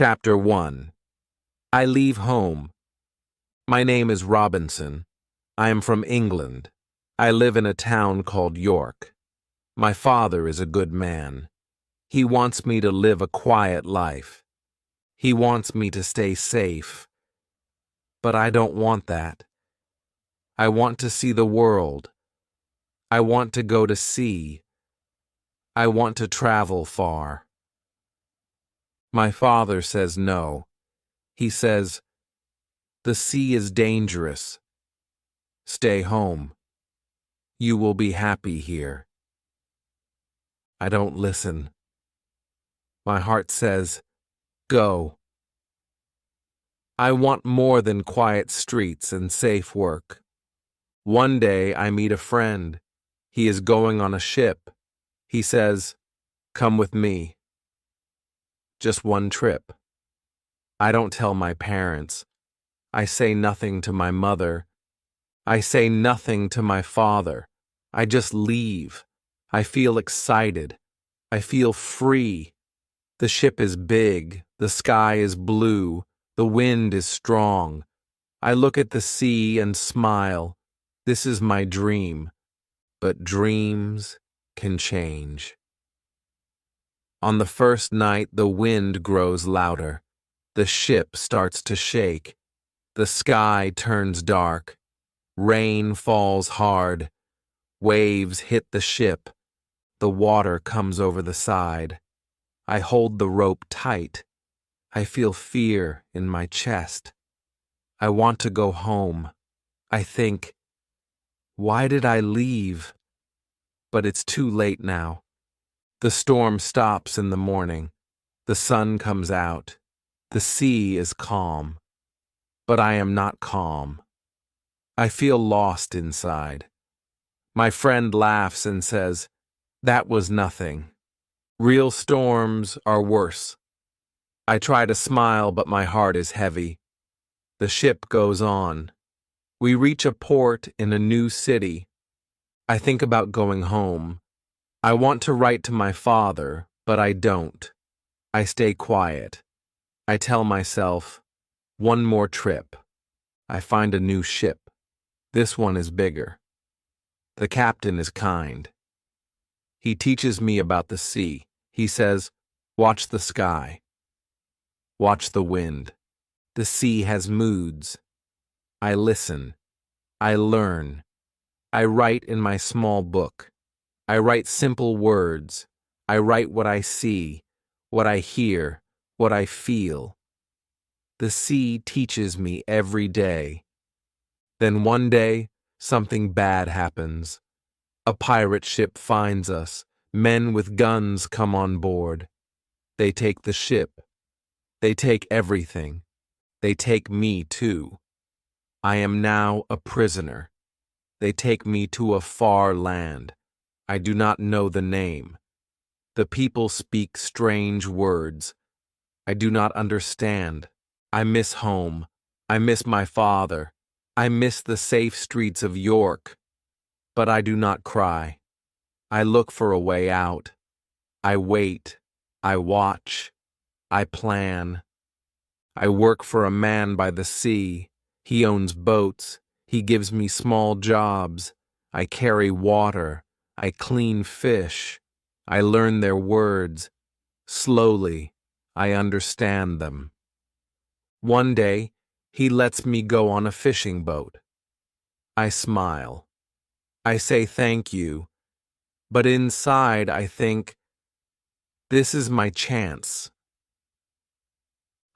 Chapter 1. I leave home. My name is Robinson. I am from England. I live in a town called York. My father is a good man. He wants me to live a quiet life. He wants me to stay safe. But I don't want that. I want to see the world. I want to go to sea. I want to travel far. My father says no. He says, "The sea is dangerous. Stay home. You will be happy here." I don't listen. My heart says, "Go." I want more than quiet streets and safe work. One day I meet a friend. He is going on a ship. He says, "Come with me." Just one trip. I don't tell my parents. I say nothing to my mother. I say nothing to my father. I just leave. I feel excited. I feel free. The ship is big. The sky is blue. The wind is strong. I look at the sea and smile. This is my dream. But dreams can change. On the first night, the wind grows louder. The ship starts to shake. The sky turns dark. Rain falls hard. Waves hit the ship. The water comes over the side. I hold the rope tight. I feel fear in my chest. I want to go home. I think, why did I leave? But it's too late now. The storm stops in the morning. The sun comes out. The sea is calm. But I am not calm. I feel lost inside. My friend laughs and says, "That was nothing. Real storms are worse." I try to smile, but my heart is heavy. The ship goes on. We reach a port in a new city. I think about going home. I want to write to my father, but I don't. I stay quiet. I tell myself, one more trip. I find a new ship. This one is bigger. The captain is kind. He teaches me about the sea. He says, "Watch the sky. Watch the wind. The sea has moods." I listen. I learn. I write in my small book. I write simple words. I write what I see, what I hear, what I feel. The sea teaches me every day. Then one day, something bad happens. A pirate ship finds us. Men with guns come on board. They take the ship. They take everything. They take me too. I am now a prisoner. They take me to a far land. I do not know the name. The people speak strange words. I do not understand. I miss home. I miss my father. I miss the safe streets of York. But I do not cry. I look for a way out. I wait. I watch. I plan. I work for a man by the sea. He owns boats. He gives me small jobs. I carry water. I clean fish. I learn their words. Slowly, I understand them. One day, he lets me go on a fishing boat. I smile. I say thank you. But inside, I think, this is my chance.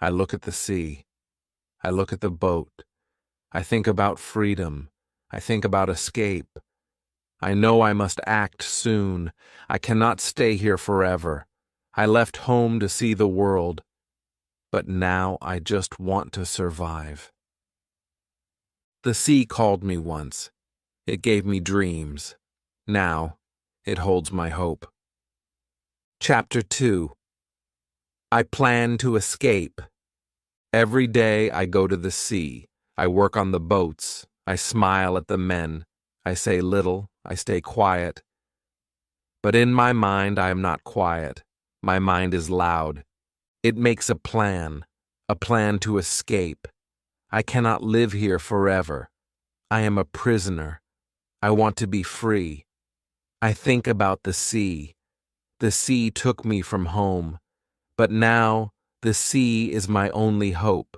I look at the sea. I look at the boat. I think about freedom. I think about escape. I know I must act soon. I cannot stay here forever. I left home to see the world. But now I just want to survive. The sea called me once. It gave me dreams. Now, it holds my hope. Chapter 2. I plan to escape. Every day I go to the sea. I work on the boats. I smile at the men. I say little. I stay quiet. But in my mind I am not quiet. My mind is loud. It makes a plan to escape. I cannot live here forever. I am a prisoner. I want to be free. I think about the sea. The sea took me from home, but now the sea is my only hope.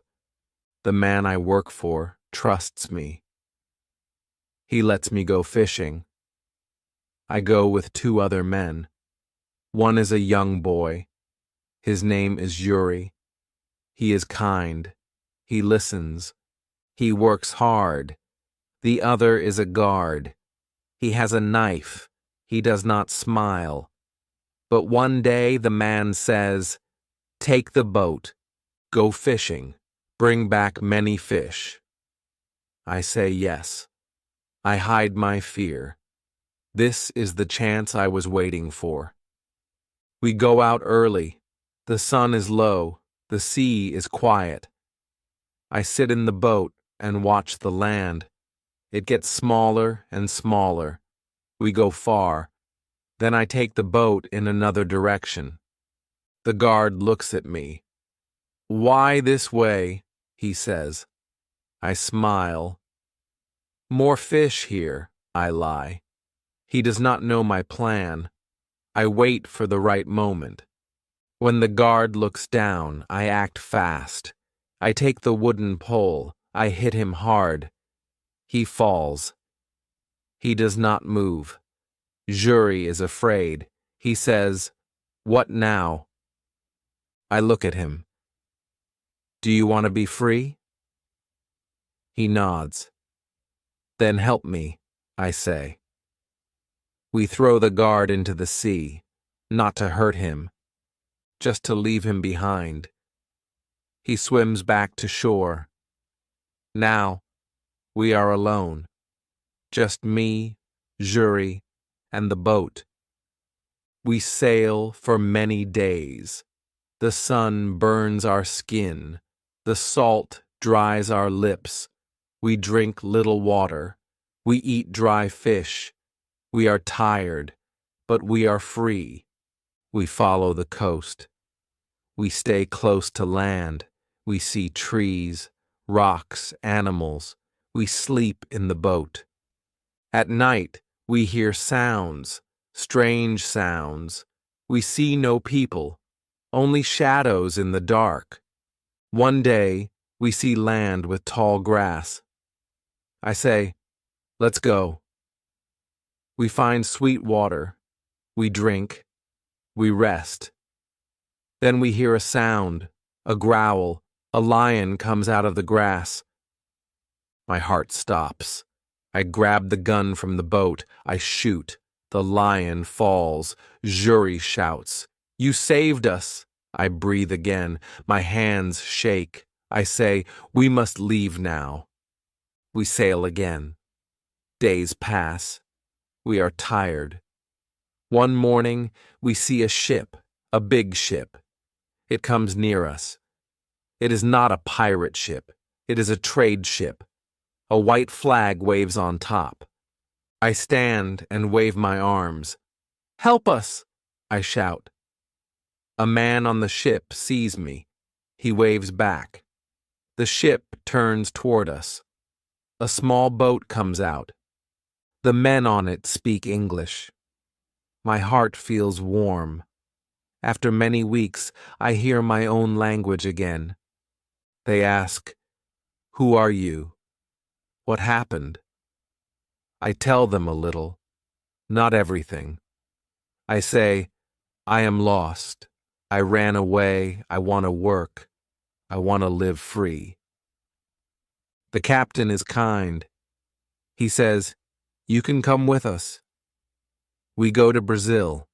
The man I work for trusts me. He lets me go fishing. I go with 2 other men. One is a young boy. His name is Yuri. He is kind. He listens. He works hard. The other is a guard. He has a knife. He does not smile. But one day the man says, "Take the boat. Go fishing. Bring back many fish." I say yes. I hide my fear. This is the chance I was waiting for. We go out early. The sun is low. The sea is quiet. I sit in the boat and watch the land. It gets smaller and smaller. We go far. Then I take the boat in another direction. The guard looks at me. "Why this way?" he says. I smile. "More fish here," I lie. He does not know my plan. I wait for the right moment. When the guard looks down, I act fast. I take the wooden pole. I hit him hard. He falls. He does not move. Yuri is afraid. He says, "What now?" I look at him. "Do you want to be free?" He nods. "Then help me," I say. We throw the guard into the sea, not to hurt him, just to leave him behind. He swims back to shore. Now, we are alone. Just me, Yuri, and the boat. We sail for many days. The sun burns our skin. The salt dries our lips. We drink little water. We eat dry fish. We are tired, but we are free. We follow the coast. We stay close to land. We see trees, rocks, animals. We sleep in the boat. At night, we hear sounds, strange sounds. We see no people, only shadows in the dark. One day, we see land with tall grass. I say, "Let's go." We find sweet water. We drink. We rest. Then we hear a sound, a growl. A lion comes out of the grass. My heart stops. I grab the gun from the boat. I shoot. The lion falls. Yuri shouts, "You saved us!" I breathe again. My hands shake. I say, "We must leave now." We sail again. Days pass. We are tired. One morning, we see a ship, a big ship. It comes near us. It is not a pirate ship. It is a trade ship. A white flag waves on top. I stand and wave my arms. "Help us!" I shout. A man on the ship sees me. He waves back. The ship turns toward us. A small boat comes out. The men on it speak English. My heart feels warm. After many weeks, I hear my own language again. They ask, "Who are you? What happened?" I tell them a little, not everything. I say, "I am lost. I ran away. I want to work. I want to live free." The captain is kind. He says, "You can come with us." We go to Brazil.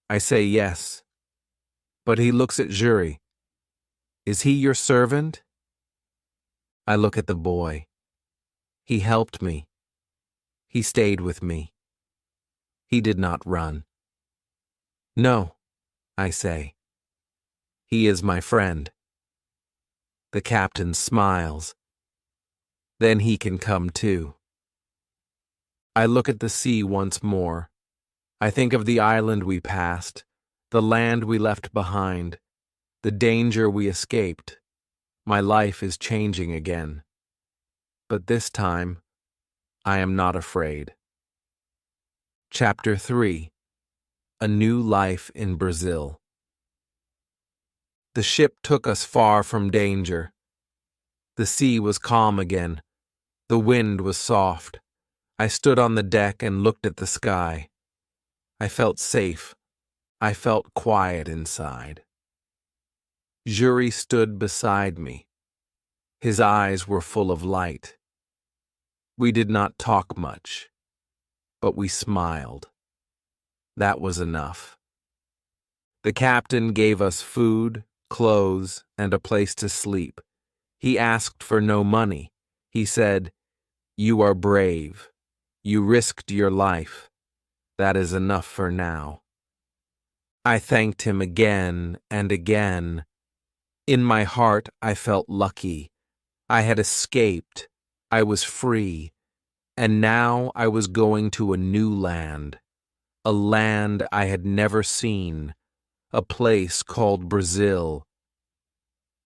I say yes. But he looks at Yuri. "Is he your servant?" I look at the boy. He helped me. He stayed with me. He did not run. "No," I say. "He is my friend." The captain smiles. "Then he can come too." I look at the sea once more. I think of the island we passed, the land we left behind. the danger we escaped. My life is changing again. But this time, I am not afraid. Chapter 3: A New Life in Brazil. The ship took us far from danger. The sea was calm again. The wind was soft. I stood on the deck and looked at the sky. I felt safe. I felt quiet inside. Jury stood beside me. His eyes were full of light. We did not talk much, but we smiled. That was enough. The captain gave us food, clothes, and a place to sleep. He asked for no money. He said, "You are brave. You risked your life. That is enough for now." I thanked him again and again. In my heart, I felt lucky. I had escaped. I was free. And now I was going to a new land, a land I had never seen, a place called Brazil.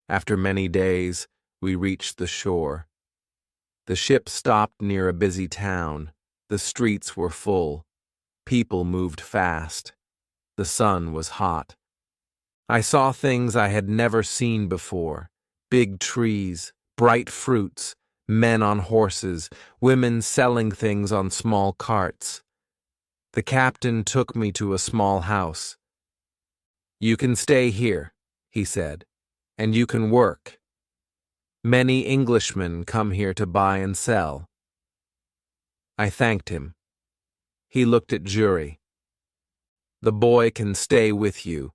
After many days, we reached the shore. The ship stopped near a busy town. The streets were full. People moved fast. The sun was hot. I saw things I had never seen before: big trees, bright fruits, men on horses, women selling things on small carts. The captain took me to a small house. "You can stay here," he said, "and you can work. Many Englishmen come here to buy and sell." I thanked him. He looked at Jury. "The boy can stay with you,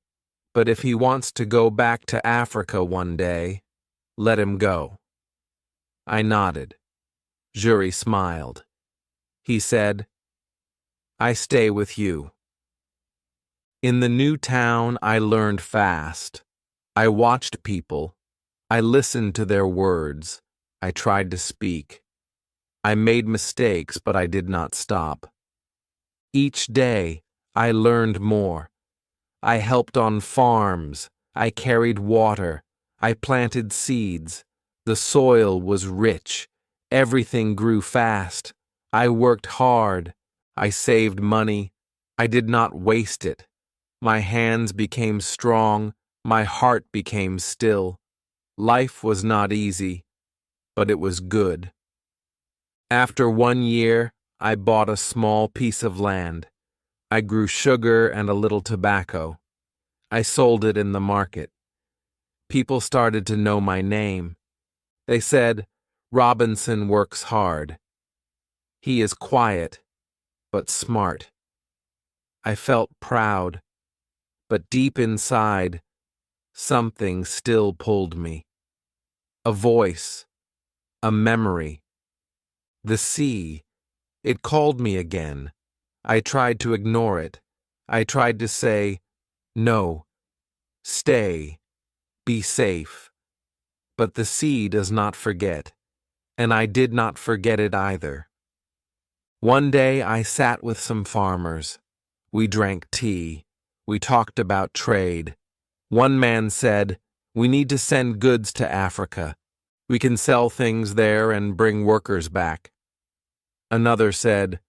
but if he wants to go back to Africa one day, let him go." I nodded. Jury smiled. He said, "I stay with you." In the new town, I learned fast. I watched people. I listened to their words. I tried to speak. I made mistakes, but I did not stop. Each day, I learned more. I helped on farms. I carried water. I planted seeds. The soil was rich. Everything grew fast. I worked hard. I saved money. I did not waste it. My hands became strong. My heart became still. Life was not easy, but it was good. After 1 year, I bought a small piece of land. I grew sugar and a little tobacco. I sold it in the market. People started to know my name. They said, "Robinson works hard. He is quiet, but smart." I felt proud, but deep inside, something still pulled me. A voice, a memory. The sea, it called me again. I tried to ignore it. I tried to say, "No, stay, be safe." But the sea does not forget, and I did not forget it either. One day I sat with some farmers. We drank tea. We talked about trade. One man said, "We need to send goods to Africa. We can sell things there and bring workers back." Another said,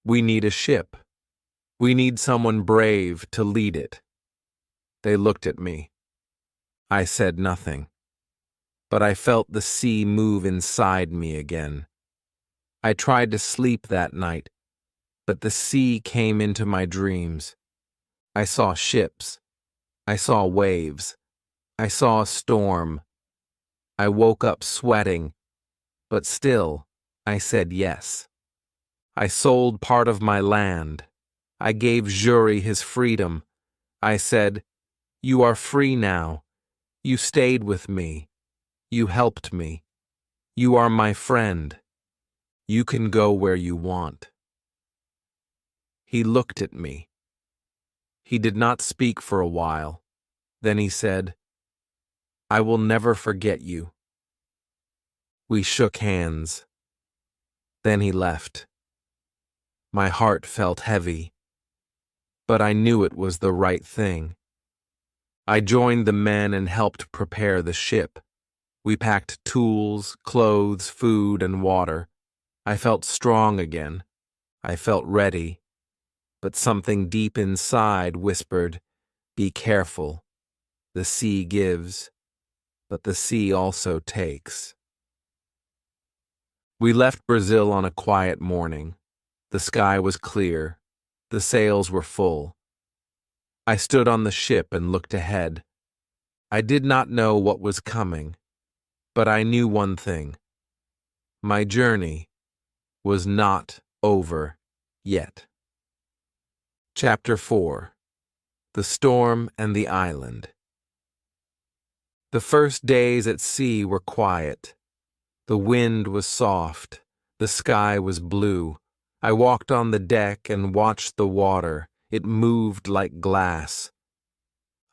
"We need a ship. We need someone brave to lead it." They looked at me. I said nothing, but I felt the sea move inside me again. I tried to sleep that night, but the sea came into my dreams. I saw ships. I saw waves. I saw a storm. I woke up sweating, but still, I said yes. I sold part of my land. I gave Jury his freedom. I said, "You are free now. You stayed with me. You helped me. You are my friend. You can go where you want." He looked at me. He did not speak for a while. Then he said, "I will never forget you." We shook hands. Then he left. My heart felt heavy, but I knew it was the right thing. I joined the men and helped prepare the ship. We packed tools, clothes, food, and water. I felt strong again. I felt ready. But something deep inside whispered, "Be careful. The sea gives, but the sea also takes." We left Brazil on a quiet morning. The sky was clear. The sails were full. I stood on the ship and looked ahead. I did not know what was coming, but I knew one thing. My journey was not over yet. Chapter 4. The Storm and the Island. The first days at sea were quiet. The wind was soft. The sky was blue. I walked on the deck and watched the water. It moved like glass.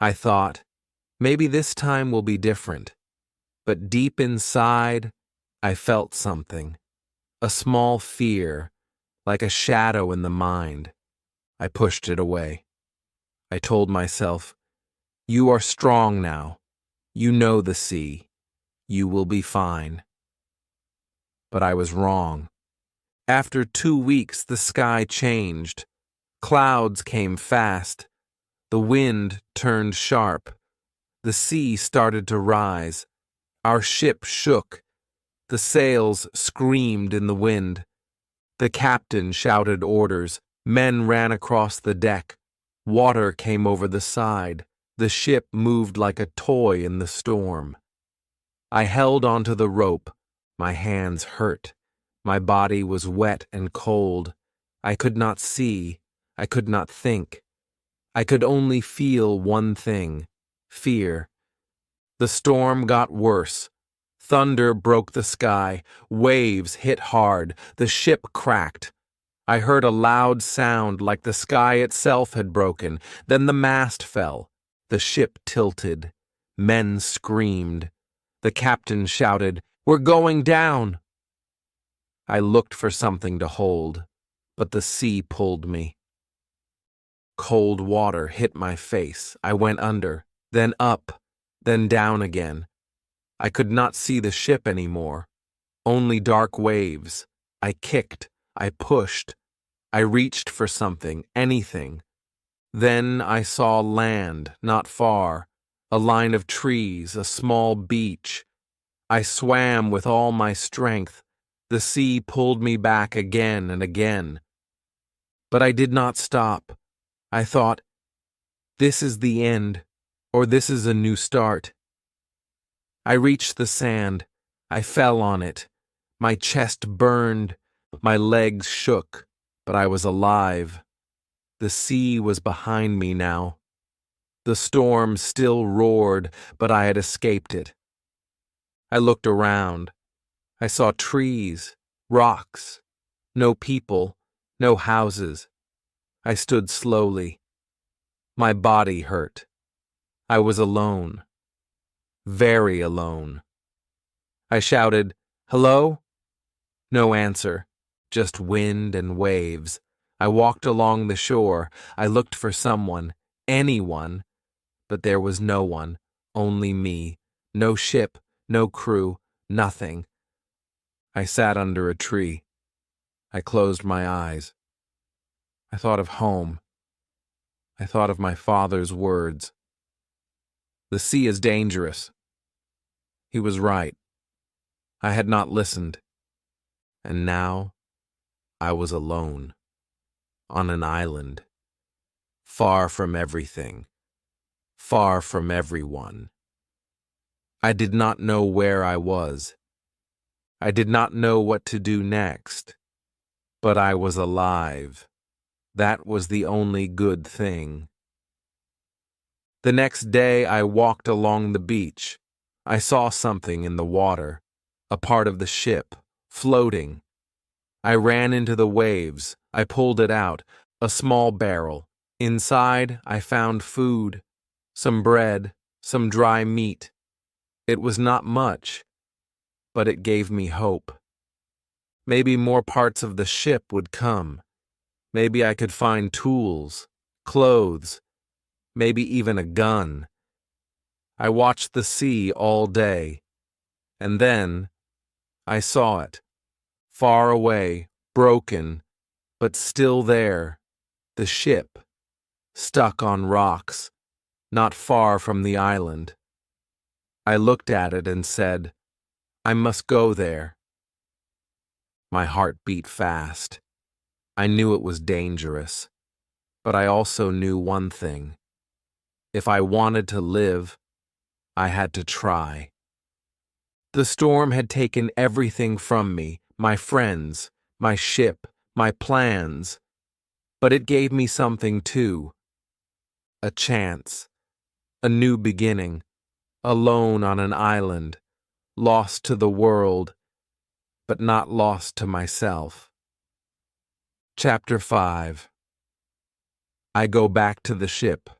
I thought, maybe this time will be different. But deep inside, I felt something. A small fear, like a shadow in the mind. I pushed it away. I told myself, "You are strong now. You know the sea. You will be fine." But I was wrong. After 2 weeks, the sky changed. Clouds came fast. The wind turned sharp. The sea started to rise. Our ship shook. The sails screamed in the wind. The captain shouted orders. Men ran across the deck. Water came over the side. The ship moved like a toy in the storm. I held onto the rope. My hands hurt. My body was wet and cold. I could not see. I could not think. I could only feel one thing: fear. The storm got worse. Thunder broke the sky. Waves hit hard. The ship cracked. I heard a loud sound like the sky itself had broken. Then the mast fell. The ship tilted. Men screamed. The captain shouted, "We're going down!" I looked for something to hold, but the sea pulled me. Cold water hit my face. I went under, then up, then down again. I could not see the ship anymore. Only dark waves. I kicked. I pushed. I reached for something, anything. Then I saw land, not far, a line of trees, a small beach. I swam with all my strength. The sea pulled me back again and again. But I did not stop. I thought, this is the end, or this is a new start. I reached the sand. I fell on it. My chest burned. My legs shook, but I was alive. The sea was behind me now. The storm still roared, but I had escaped it. I looked around. I saw trees, rocks, no people, no houses. I stood slowly. My body hurt. I was alone. Very alone. I shouted, "Hello?" No answer, just wind and waves. I walked along the shore. I looked for someone, anyone, but there was no one, only me. No ship, no crew, nothing. I sat under a tree. I closed my eyes. I thought of home. I thought of my father's words. The sea is dangerous. He was right. I had not listened. And now I was alone, on an island, far from everything, far from everyone. I did not know where I was. I did not know what to do next, but I was alive. That was the only good thing. The next day I walked along the beach. I saw something in the water, a part of the ship, floating. I ran into the waves. I pulled it out, a small barrel. Inside, I found food, some bread, some dry meat. It was not much, but it gave me hope. Maybe more parts of the ship would come. Maybe I could find tools, clothes, maybe even a gun. I watched the sea all day, and then I saw it, far away, broken, but still there, the ship, stuck on rocks, not far from the island. I looked at it and said, I must go there. My heart beat fast. I knew it was dangerous, but I also knew one thing. If I wanted to live, I had to try. The storm had taken everything from me, my friends, my ship, my plans, but it gave me something too. A chance, a new beginning, alone on an island, lost to the world, but not lost to myself. Chapter 5. I go back to the ship.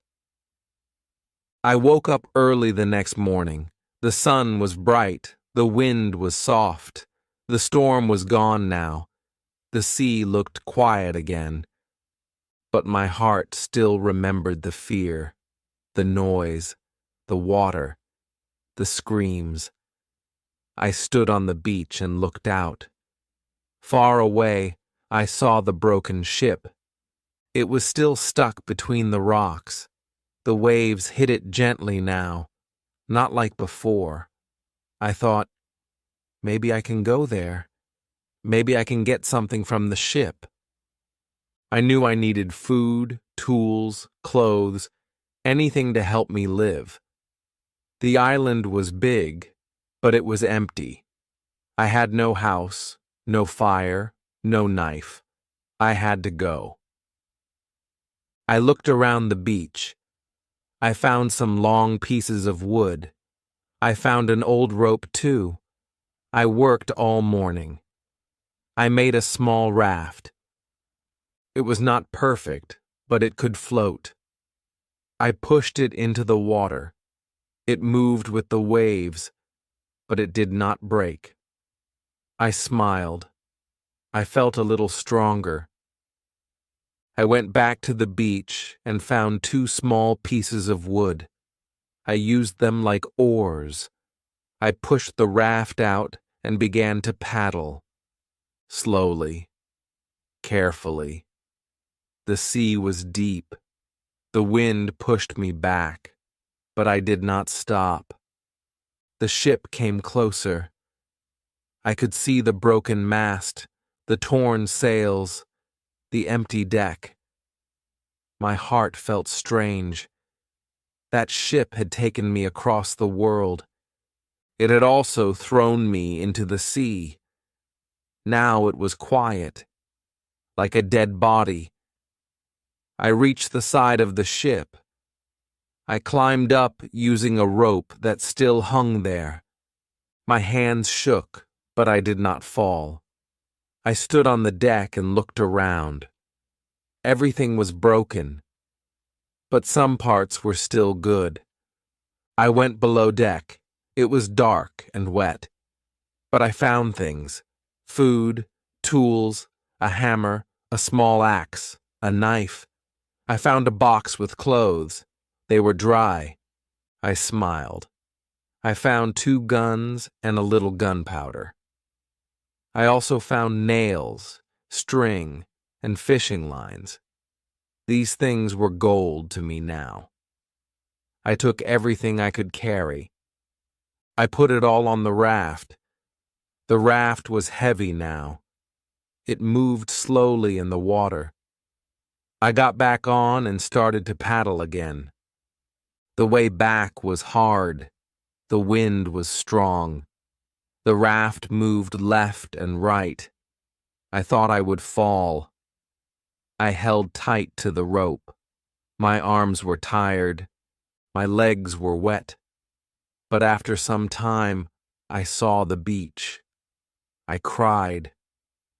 I woke up early the next morning. The sun was bright, the wind was soft, the storm was gone now, the sea looked quiet again. But my heart still remembered the fear, the noise, the water, the screams. I stood on the beach and looked out. Far away, I saw the broken ship. It was still stuck between the rocks. The waves hit it gently now, not like before. I thought, maybe I can go there. Maybe I can get something from the ship. I knew I needed food, tools, clothes, anything to help me live. The island was big, but it was empty. I had no house, no fire, no knife. I had to go. I looked around the beach. I found some long pieces of wood. I found an old rope too. I worked all morning. I made a small raft. It was not perfect, but it could float. I pushed it into the water. It moved with the waves, but it did not break. I smiled. I felt a little stronger. I went back to the beach and found 2 small pieces of wood. I used them like oars. I pushed the raft out and began to paddle. Slowly, carefully. The sea was deep. The wind pushed me back, but I did not stop. The ship came closer. I could see the broken mast, the torn sails, the empty deck. My heart felt strange. That ship had taken me across the world. It had also thrown me into the sea. Now it was quiet, like a dead body. I reached the side of the ship. I climbed up using a rope that still hung there. My hands shook, but I did not fall. I stood on the deck and looked around. Everything was broken, but some parts were still good. I went below deck. It was dark and wet, but I found things: food, tools, a hammer, a small axe, a knife. I found a box with clothes. They were dry. I smiled. I found 2 guns and a little gunpowder. I also found nails, string, and fishing lines. These things were gold to me now. I took everything I could carry. I put it all on the raft. The raft was heavy now. It moved slowly in the water. I got back on and started to paddle again. The way back was hard. The wind was strong. The raft moved left and right. I thought I would fall. I held tight to the rope. My arms were tired. My legs were wet. But after some time, I saw the beach. I cried.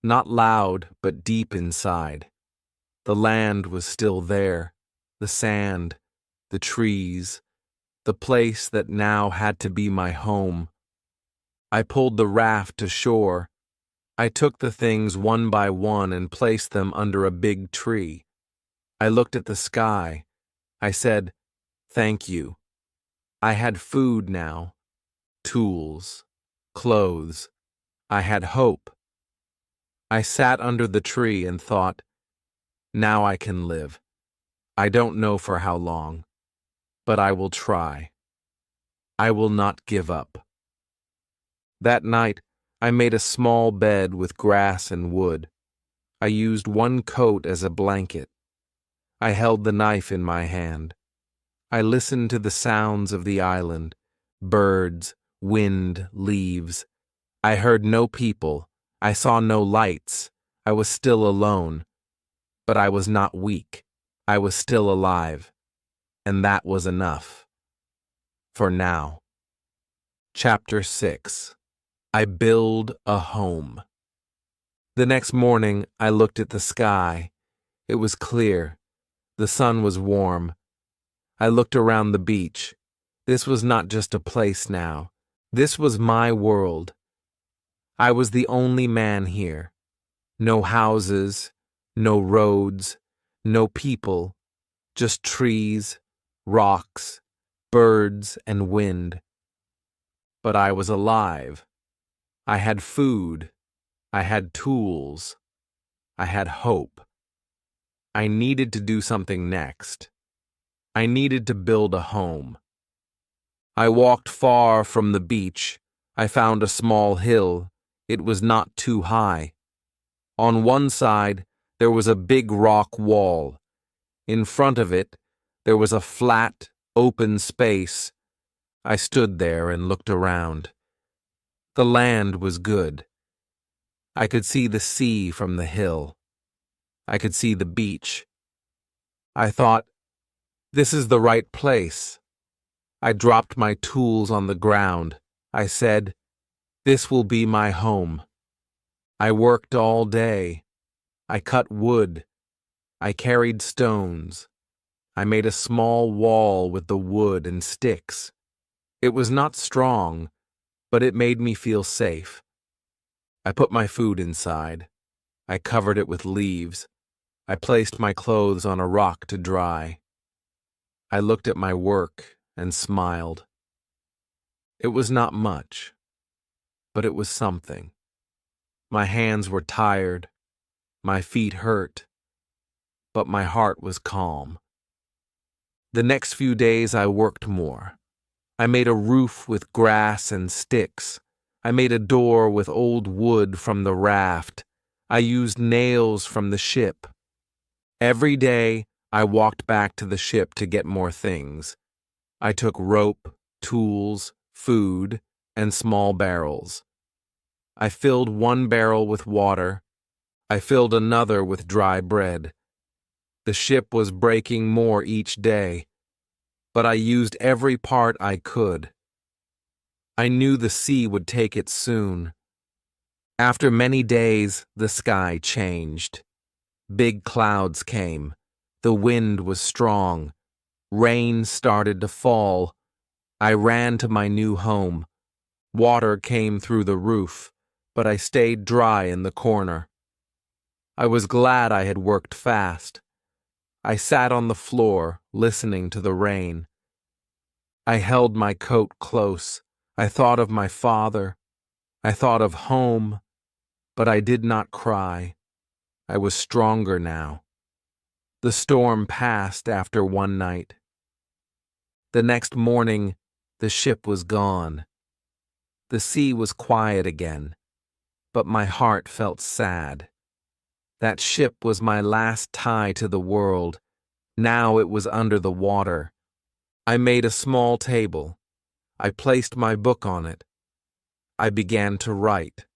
Not loud, but deep inside. The land was still there. The sand, the trees, the place that now had to be my home. I pulled the raft to shore. I took the things one by one and placed them under a big tree. I looked at the sky. I said, "Thank you." I had food now, tools, clothes. I had hope. I sat under the tree and thought, now I can live. I don't know for how long, but I will try. I will not give up. That night, I made a small bed with grass and wood. I used one coat as a blanket. I held the knife in my hand. I listened to the sounds of the island, birds, wind, leaves. I heard no people. I saw no lights. I was still alone. But I was not weak. I was still alive. And that was enough. For now. Chapter 6. I build a home. The next morning, I looked at the sky. It was clear. The sun was warm. I looked around the beach. This was not just a place now. This was my world. I was the only man here. No houses, no roads, no people, just trees, rocks, birds, and wind. But I was alive. I had food. I had tools. I had hope. I needed to do something next. I needed to build a home. I walked far from the beach. I found a small hill. It was not too high. On one side, there was a big rock wall. In front of it, there was a flat, open space. I stood there and looked around. The land was good. I could see the sea from the hill. I could see the beach. I thought, this is the right place. I dropped my tools on the ground. I said, this will be my home. I worked all day. I cut wood. I carried stones. I made a small wall with the wood and sticks. It was not strong, but it made me feel safe. I put my food inside. I covered it with leaves. I placed my clothes on a rock to dry. I looked at my work and smiled. It was not much, but it was something. My hands were tired. My feet hurt. But my heart was calm. The next few days I worked more. I made a roof with grass and sticks. I made a door with old wood from the raft. I used nails from the ship. Every day, I walked back to the ship to get more things. I took rope, tools, food, and small barrels. I filled one barrel with water. I filled another with dry bread. The ship was breaking more each day, but I used every part I could. I knew the sea would take it soon. After many days, the sky changed. Big clouds came. The wind was strong. Rain started to fall. I ran to my new home. Water came through the roof, but I stayed dry in the corner. I was glad I had worked fast. I sat on the floor, listening to the rain. I held my coat close. I thought of my father. I thought of home, but I did not cry. I was stronger now. The storm passed after one night. The next morning, the ship was gone. The sea was quiet again, but my heart felt sad. That ship was my last tie to the world. Now it was under the water. I made a small table. I placed my book on it. I began to write.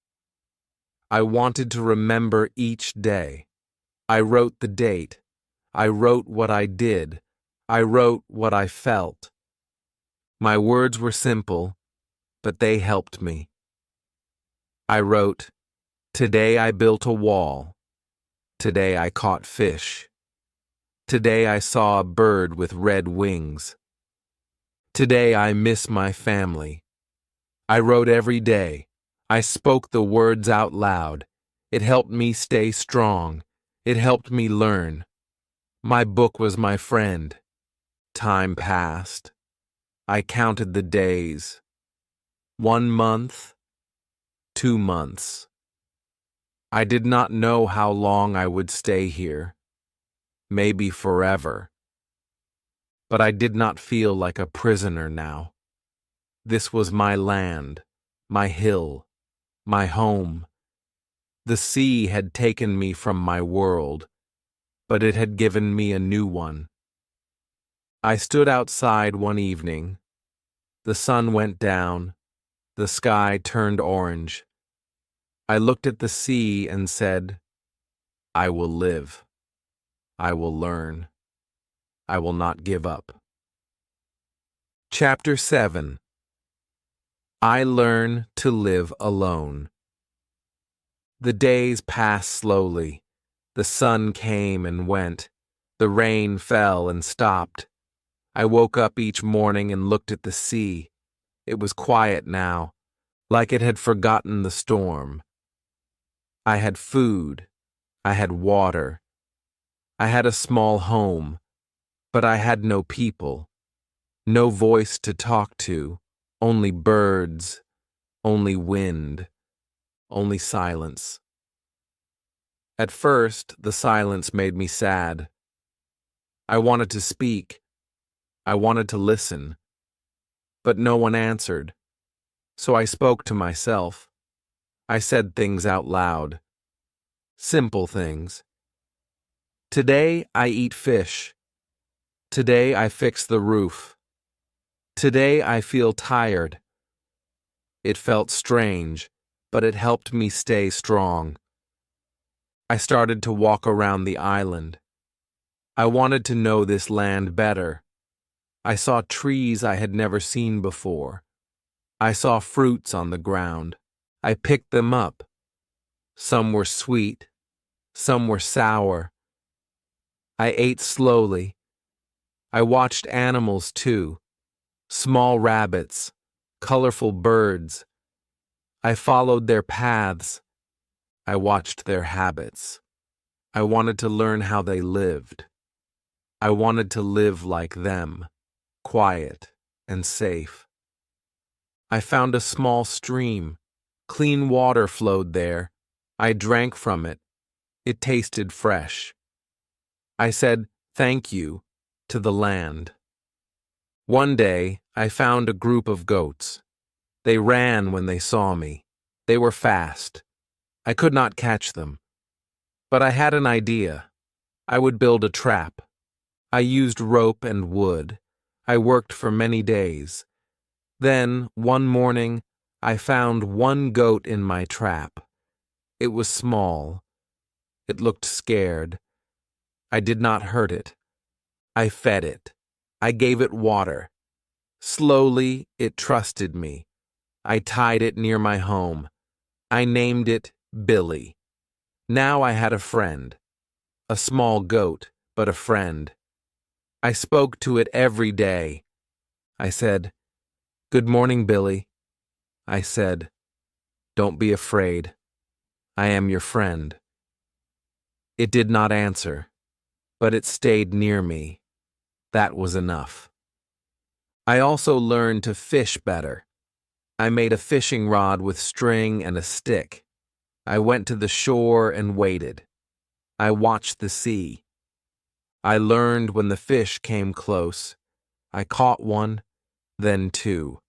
I wanted to remember each day. I wrote the date. I wrote what I did. I wrote what I felt. My words were simple, but they helped me. I wrote, today I built a wall. Today I caught fish. Today I saw a bird with red wings. Today I miss my family. I wrote every day. I spoke the words out loud. It helped me stay strong. It helped me learn. My book was my friend. Time passed. I counted the days. 1 month, 2 months. I did not know how long I would stay here, maybe forever. But I did not feel like a prisoner now. This was my land, my hill, my home. The sea had taken me from my world, but it had given me a new one. I stood outside one evening. The sun went down. The sky turned orange. I looked at the sea and said, I will live. I will learn. I will not give up. Chapter 7. I learn to live alone. The days passed slowly. The sun came and went. The rain fell and stopped. I woke up each morning and looked at the sea. It was quiet now, like it had forgotten the storm. I had food. I had water. I had a small home, but I had no people, no voice to talk to, only birds, only wind, only silence. At first, the silence made me sad. I wanted to speak. I wanted to listen. But no one answered. So I spoke to myself. I said things out loud. Simple things. Today I eat fish. Today I fix the roof. Today I feel tired. It felt strange, but it helped me stay strong. I started to walk around the island. I wanted to know this land better. I saw trees I had never seen before. I saw fruits on the ground. I picked them up. Some were sweet. Some were sour. I ate slowly. I watched animals too. Small rabbits, colorful birds. I followed their paths. I watched their habits. I wanted to learn how they lived. I wanted to live like them, quiet and safe. I found a small stream. Clean water flowed there. I drank from it. It tasted fresh. I said, "Thank you," to the land. One day, I found a group of goats. They ran when they saw me. They were fast. I could not catch them. But I had an idea. I would build a trap. I used rope and wood. I worked for many days. Then, one morning, I found one goat in my trap. It was small. It looked scared. I did not hurt it. I fed it. I gave it water. Slowly, it trusted me. I tied it near my home. I named it Billy. Now I had a friend. A small goat, but a friend. I spoke to it every day. I said, "Good morning, Billy." I said, "Don't be afraid. I am your friend." It did not answer, but it stayed near me. That was enough. I also learned to fish better. I made a fishing rod with string and a stick. I went to the shore and waited. I watched the sea. I learned when the fish came close. I caught one, then two.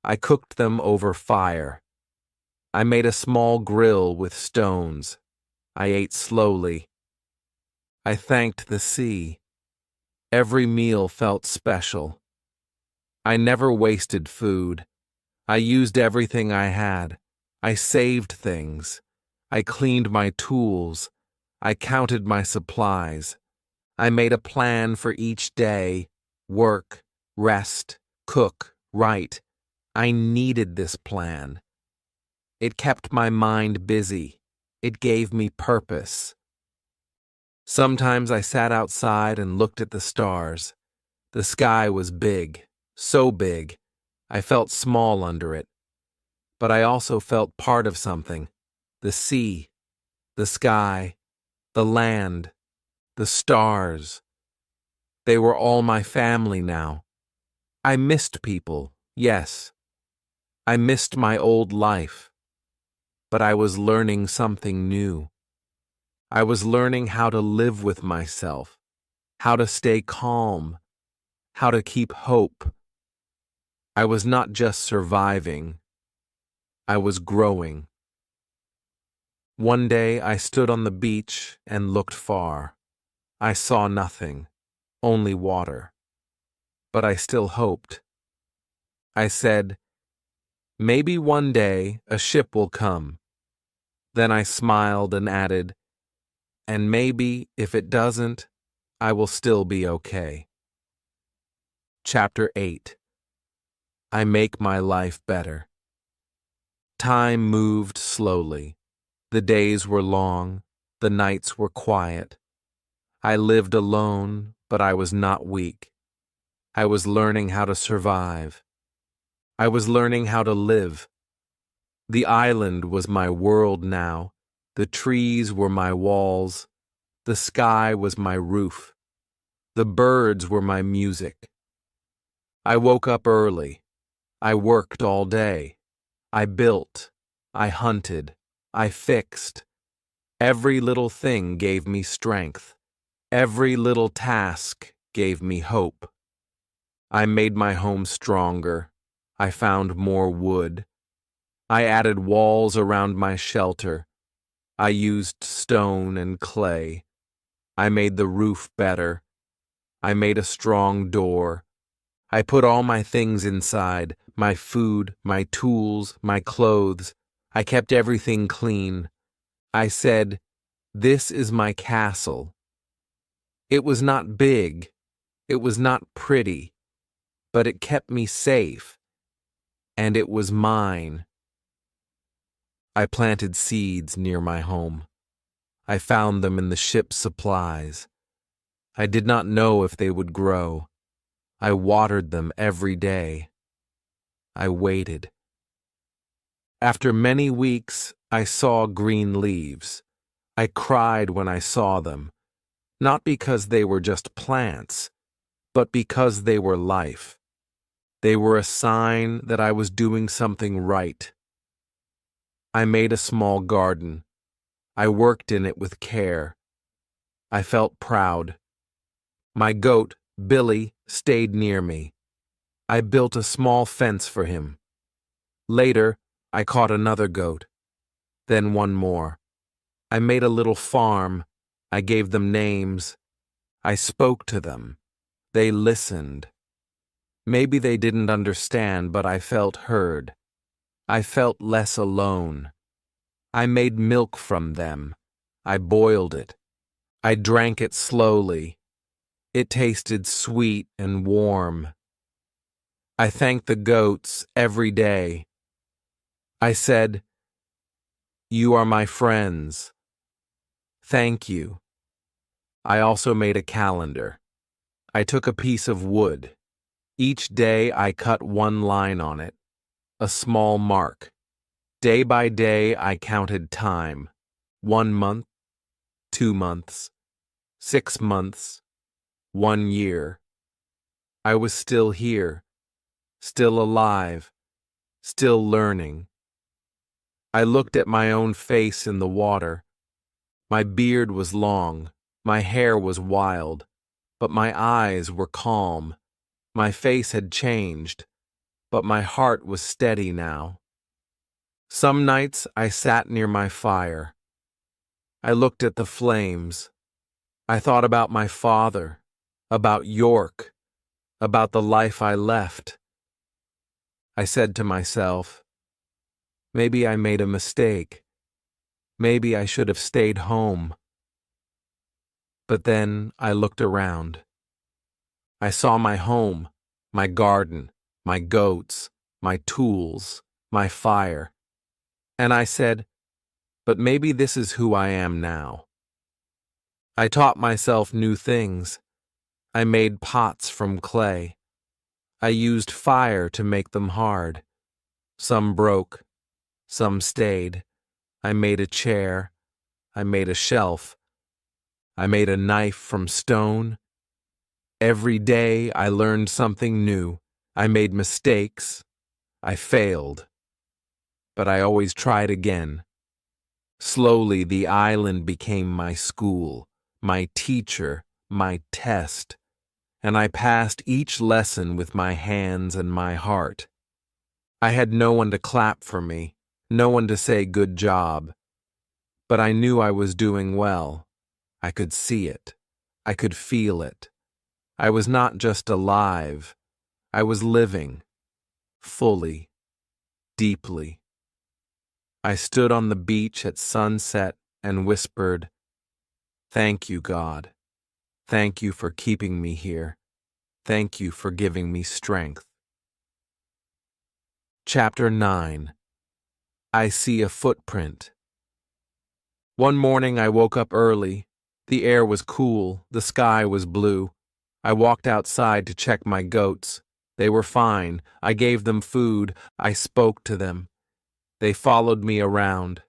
I cooked them over fire. I made a small grill with stones. I ate slowly. I thanked the sea. Every meal felt special. I never wasted food. I used everything I had. I saved things. I cleaned my tools. I counted my supplies. I made a plan for each day. Work, rest, cook, write. I needed this plan. It kept my mind busy. It gave me purpose. Sometimes I sat outside and looked at the stars. The sky was big, so big. I felt small under it. But I also felt part of something. The sea, the sky, the land, the stars. They were all my family now. I missed people, yes. I missed my old life, but I was learning something new. I was learning how to live with myself, how to stay calm, how to keep hope. I was not just surviving, I was growing. One day I stood on the beach and looked far. I saw nothing, only water. But I still hoped. I said, maybe one day a ship will come. Then I smiled and added, and maybe if it doesn't, I will still be okay. Chapter 8. I make my life better. Time moved slowly. The days were long, the nights were quiet. I lived alone, but I was not weak. I was learning how to survive. I was learning how to live. The island was my world now. The trees were my walls. The sky was my roof. The birds were my music. I woke up early. I worked all day. I built. I hunted. I fixed. Every little thing gave me strength. Every little task gave me hope. I made my home stronger. I found more wood. I added walls around my shelter. I used stone and clay. I made the roof better. I made a strong door. I put all my things inside, my food, my tools, my clothes. I kept everything clean. I said, "This is my castle." It was not big. It was not pretty. But it kept me safe. And it was mine. I planted seeds near my home. I found them in the ship's supplies. I did not know if they would grow. I watered them every day. I waited. After many weeks, I saw green leaves. I cried when I saw them, not because they were just plants, but because they were life. They were a sign that I was doing something right. I made a small garden. I worked in it with care. I felt proud. My goat, Billy, stayed near me. I built a small fence for him. Later, I caught another goat, then one more. I made a little farm. I gave them names. I spoke to them. They listened. Maybe they didn't understand, but I felt heard. I felt less alone. I made milk from them. I boiled it. I drank it slowly. It tasted sweet and warm. I thanked the goats every day. I said, "You are my friends. Thank you." I also made a calendar. I took a piece of wood. Each day I cut one line on it, a small mark. Day by day I counted time. 1 month, 2 months, 6 months, 1 year. I was still here, still alive, still learning. I looked at my own face in the water. My beard was long, my hair was wild, but my eyes were calm. My face had changed, but my heart was steady now. Some nights I sat near my fire. I looked at the flames. I thought about my father, about York, about the life I left. I said to myself, maybe I made a mistake. Maybe I should have stayed home. But then I looked around. I saw my home, my garden, my goats, my tools, my fire. And I said, but maybe this is who I am now. I taught myself new things. I made pots from clay. I used fire to make them hard. Some broke, some stayed. I made a chair. I made a shelf. I made a knife from stone. Every day I learned something new. I made mistakes. I failed. But I always tried again. Slowly, the island became my school, my teacher, my test, and I passed each lesson with my hands and my heart. I had no one to clap for me, no one to say good job, but I knew I was doing well. I could see it. I could feel it. I was not just alive. I was living, fully, deeply. I stood on the beach at sunset and whispered, "Thank you, God. Thank you for keeping me here. Thank you for giving me strength." Chapter 9. I See a Footprint. One morning I woke up early. The air was cool, the sky was blue. I walked outside to check my goats. They were fine. I gave them food. I spoke to them. They followed me around.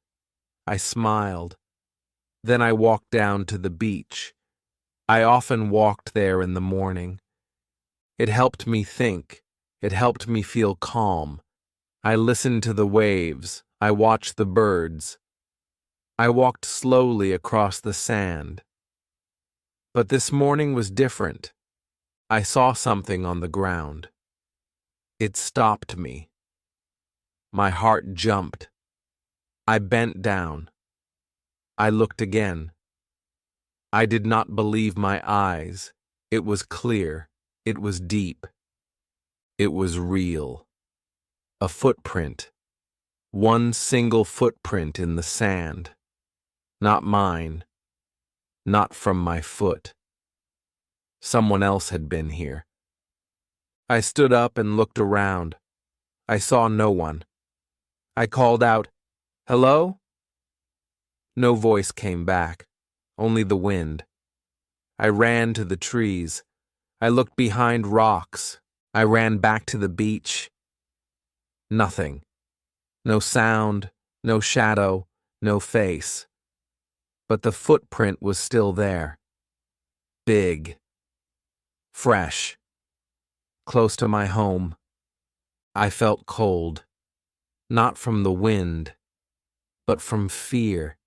I smiled. Then I walked down to the beach. I often walked there in the morning. It helped me think. It helped me feel calm. I listened to the waves. I watched the birds. I walked slowly across the sand. But this morning was different. I saw something on the ground. It stopped me. My heart jumped. I bent down. I looked again. I did not believe my eyes. It was clear. It was deep. It was real. A footprint. One single footprint in the sand. Not mine. Not from my foot. Someone else had been here. I stood up and looked around. I saw no one. I called out, "Hello?" No voice came back, only the wind. I ran to the trees. I looked behind rocks. I ran back to the beach. Nothing. No sound, no shadow, no face. But the footprint was still there. Big. Fresh. Close to my home. I felt cold. Not from the wind, but from fear.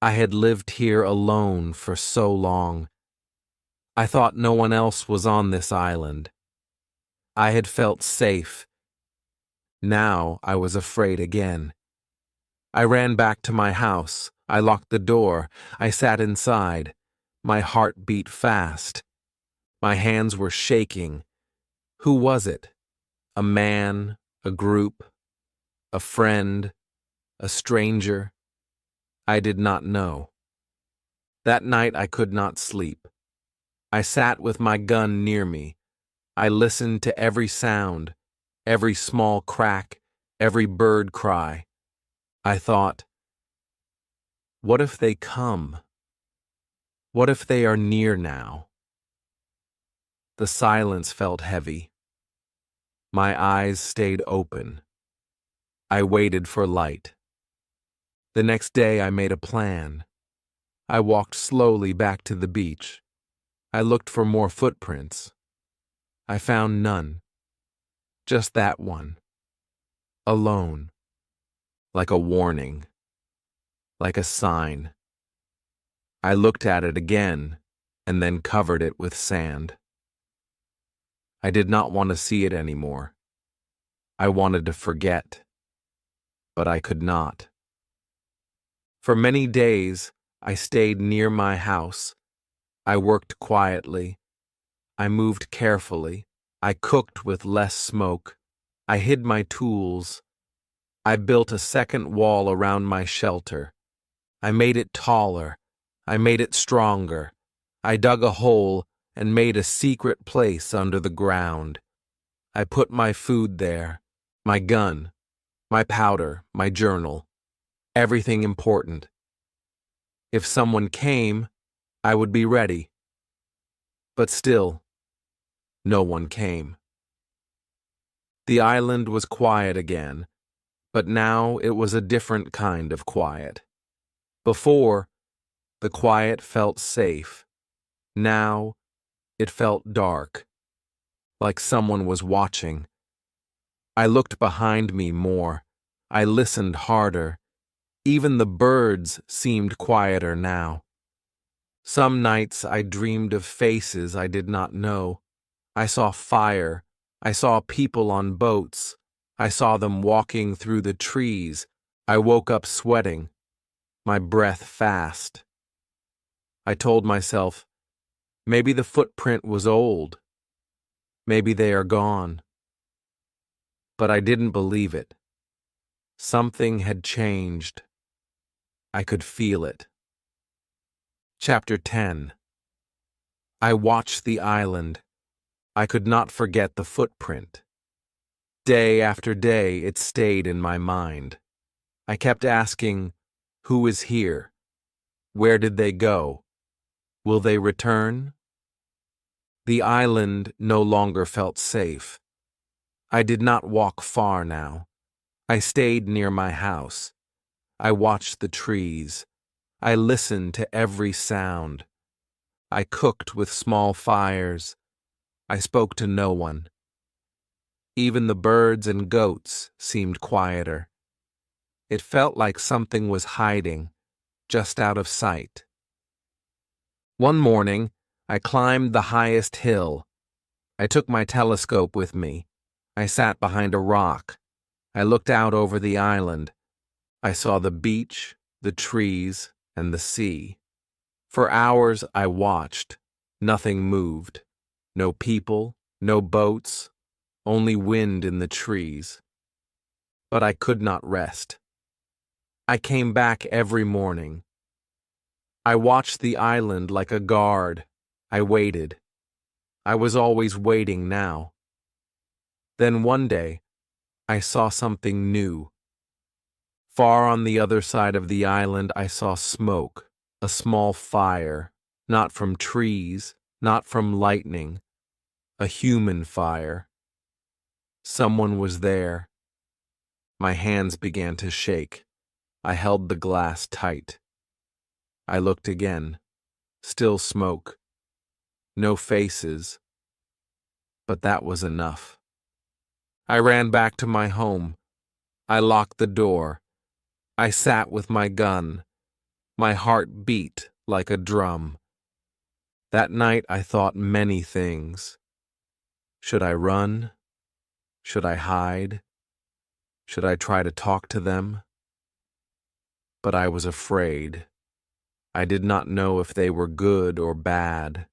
I had lived here alone for so long. I thought no one else was on this island. I had felt safe. Now I was afraid again. I ran back to my house. I locked the door. I sat inside. My heart beat fast. My hands were shaking. Who was it? A man? A group? A friend? A stranger? I did not know. That night I could not sleep. I sat with my gun near me. I listened to every sound, every small crack, every bird cry. I thought, what if they come? What if they are near now? The silence felt heavy. My eyes stayed open. I waited for light. The next day I made a plan. I walked slowly back to the beach. I looked for more footprints. I found none. Just that one. Alone. Like a warning. Like a sign. I looked at it again, and then covered it with sand. I did not want to see it anymore. I wanted to forget. But I could not. For many days, I stayed near my house. I worked quietly. I moved carefully. I cooked with less smoke. I hid my tools. I built a second wall around my shelter. I made it taller. I made it stronger. I dug a hole and made a secret place under the ground. I put my food there, my gun, my powder, my journal, everything important. If someone came, I would be ready. But still, no one came. The island was quiet again, but now it was a different kind of quiet. Before, the quiet felt safe. Now, it felt dark, like someone was watching. I looked behind me more. I listened harder. Even the birds seemed quieter now. Some nights I dreamed of faces I did not know. I saw fire. I saw people on boats. I saw them walking through the trees. I woke up sweating, my breath fast. I told myself, maybe the footprint was old. Maybe they are gone. But I didn't believe it. Something had changed. I could feel it. Chapter 10. I watched the island. I could not forget the footprint. Day after day it stayed in my mind. I kept asking, who is here? Where did they go? Will they return? The island no longer felt safe. I did not walk far now. I stayed near my house. I watched the trees. I listened to every sound. I cooked with small fires. I spoke to no one. Even the birds and goats seemed quieter. It felt like something was hiding, just out of sight. One morning, I climbed the highest hill. I took my telescope with me. I sat behind a rock. I looked out over the island. I saw the beach, the trees, and the sea. For hours I watched. Nothing moved. No people, no boats, only wind in the trees. But I could not rest. I came back every morning. I watched the island like a guard. I waited. I was always waiting now. Then one day, I saw something new. Far on the other side of the island, I saw smoke, a small fire, not from trees, not from lightning, a human fire. Someone was there. My hands began to shake. I held the glass tight. I looked again. Still smoke. No faces. But that was enough. I ran back to my home. I locked the door. I sat with my gun. My heart beat like a drum. That night I thought many things. Should I run? Should I hide? Should I try to talk to them? But I was afraid. I did not know if they were good or bad.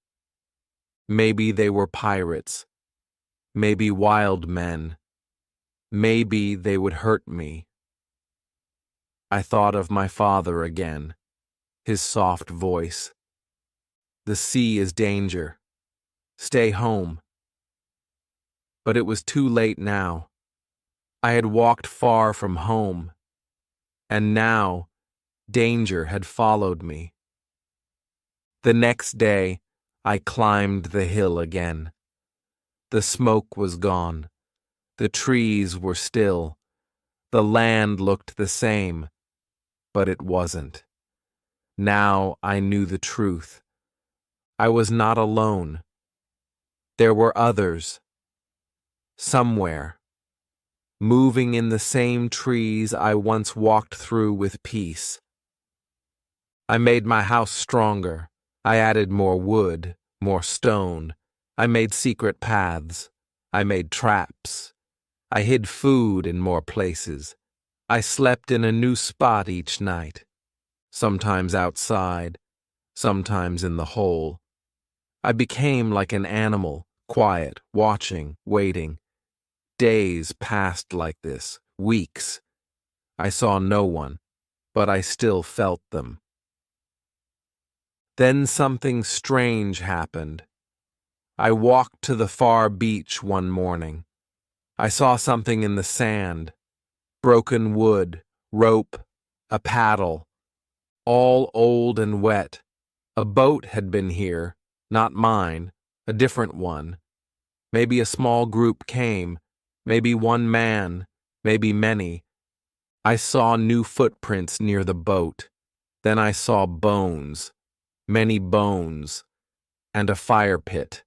Maybe they were pirates. Maybe wild men. Maybe they would hurt me. I thought of my father again, his soft voice. The sea is danger. Stay home. But it was too late now. I had walked far from home, and now danger had followed me. The next day, I climbed the hill again. The smoke was gone. The trees were still. The land looked the same, but it wasn't. Now I knew the truth. I was not alone. There were others. Somewhere. Moving in the same trees I once walked through with peace. I made my house stronger. I added more wood, more stone. I made secret paths. I made traps. I hid food in more places. I slept in a new spot each night. Sometimes outside, sometimes in the hole. I became like an animal, quiet, watching, waiting. Days passed like this, weeks. I saw no one, but I still felt them. Then something strange happened. I walked to the far beach one morning. I saw something in the sand. Broken wood, rope, a paddle. All old and wet. A boat had been here, not mine, a different one. Maybe a small group came, maybe one man, maybe many. I saw new footprints near the boat. Then I saw bones, many bones, and a fire pit.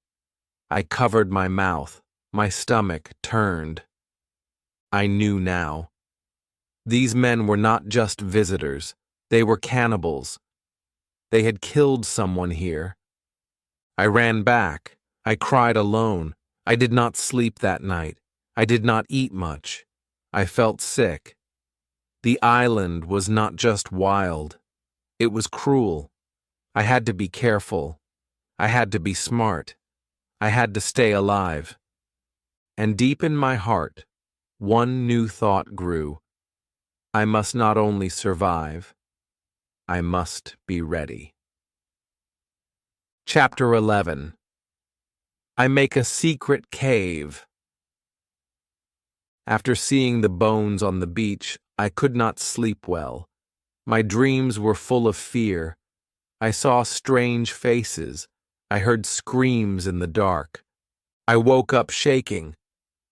I covered my mouth. My stomach turned. I knew now. These men were not just visitors. They were cannibals. They had killed someone here. I ran back. I cried alone. I did not sleep that night. I did not eat much. I felt sick. The island was not just wild. It was cruel. I had to be careful. I had to be smart. I had to stay alive. And deep in my heart, one new thought grew. I must not only survive, I must be ready. Chapter 11. I make a secret cave. After seeing the bones on the beach, I could not sleep well. My dreams were full of fear. I saw strange faces. I heard screams in the dark. I woke up shaking.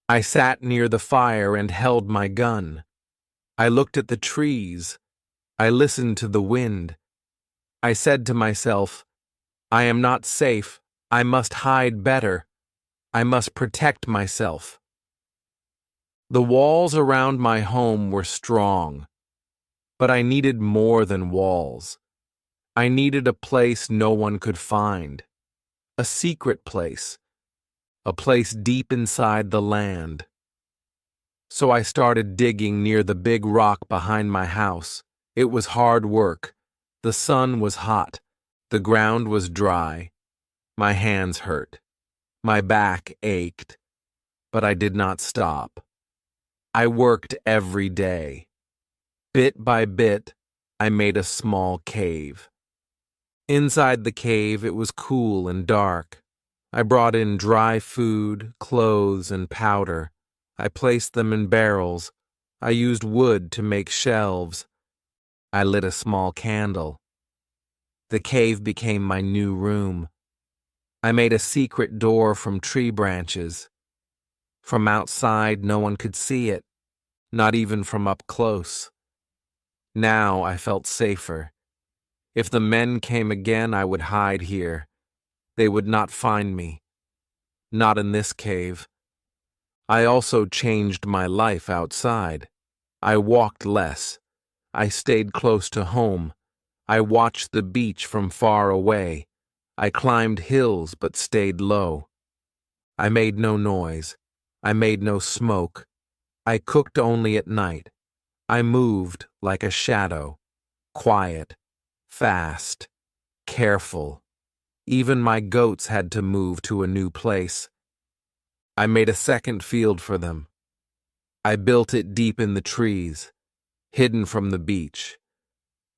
I sat near the fire and held my gun. I looked at the trees. I listened to the wind. I said to myself, I am not safe. I must hide better. I must protect myself. The walls around my home were strong, but I needed more than walls. I needed a place no one could find, a secret place, a place deep inside the land. So I started digging near the big rock behind my house. It was hard work. The sun was hot. The ground was dry. My hands hurt. My back ached. But I did not stop. I worked every day. Bit by bit, I made a small cave. Inside the cave, it was cool and dark. I brought in dry food, clothes, and powder. I placed them in barrels. I used wood to make shelves. I lit a small candle. The cave became my new room. I made a secret door from tree branches. From outside, no one could see it, not even from up close. Now I felt safer. If the men came again, I would hide here. They would not find me. Not in this cave. I also changed my life outside. I walked less. I stayed close to home. I watched the beach from far away. I climbed hills but stayed low. I made no noise. I made no smoke. I cooked only at night. I moved like a shadow, quiet, fast, careful. Even my goats had to move to a new place. I made a second field for them. I built it deep in the trees, hidden from the beach.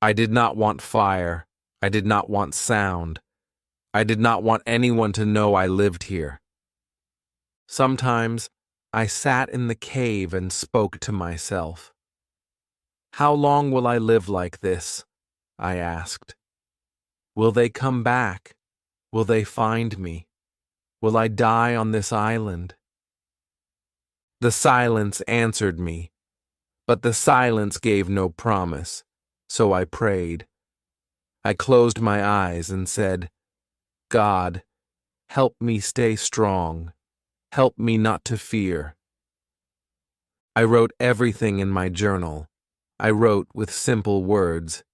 I did not want fire. I did not want sound. I did not want anyone to know I lived here. Sometimes I sat in the cave and spoke to myself. How long will I live like this? I asked. Will they come back? Will they find me? Will I die on this island? The silence answered me, but the silence gave no promise, so I prayed. I closed my eyes and said, God, help me stay strong. Help me not to fear. I wrote everything in my journal. I wrote with simple words.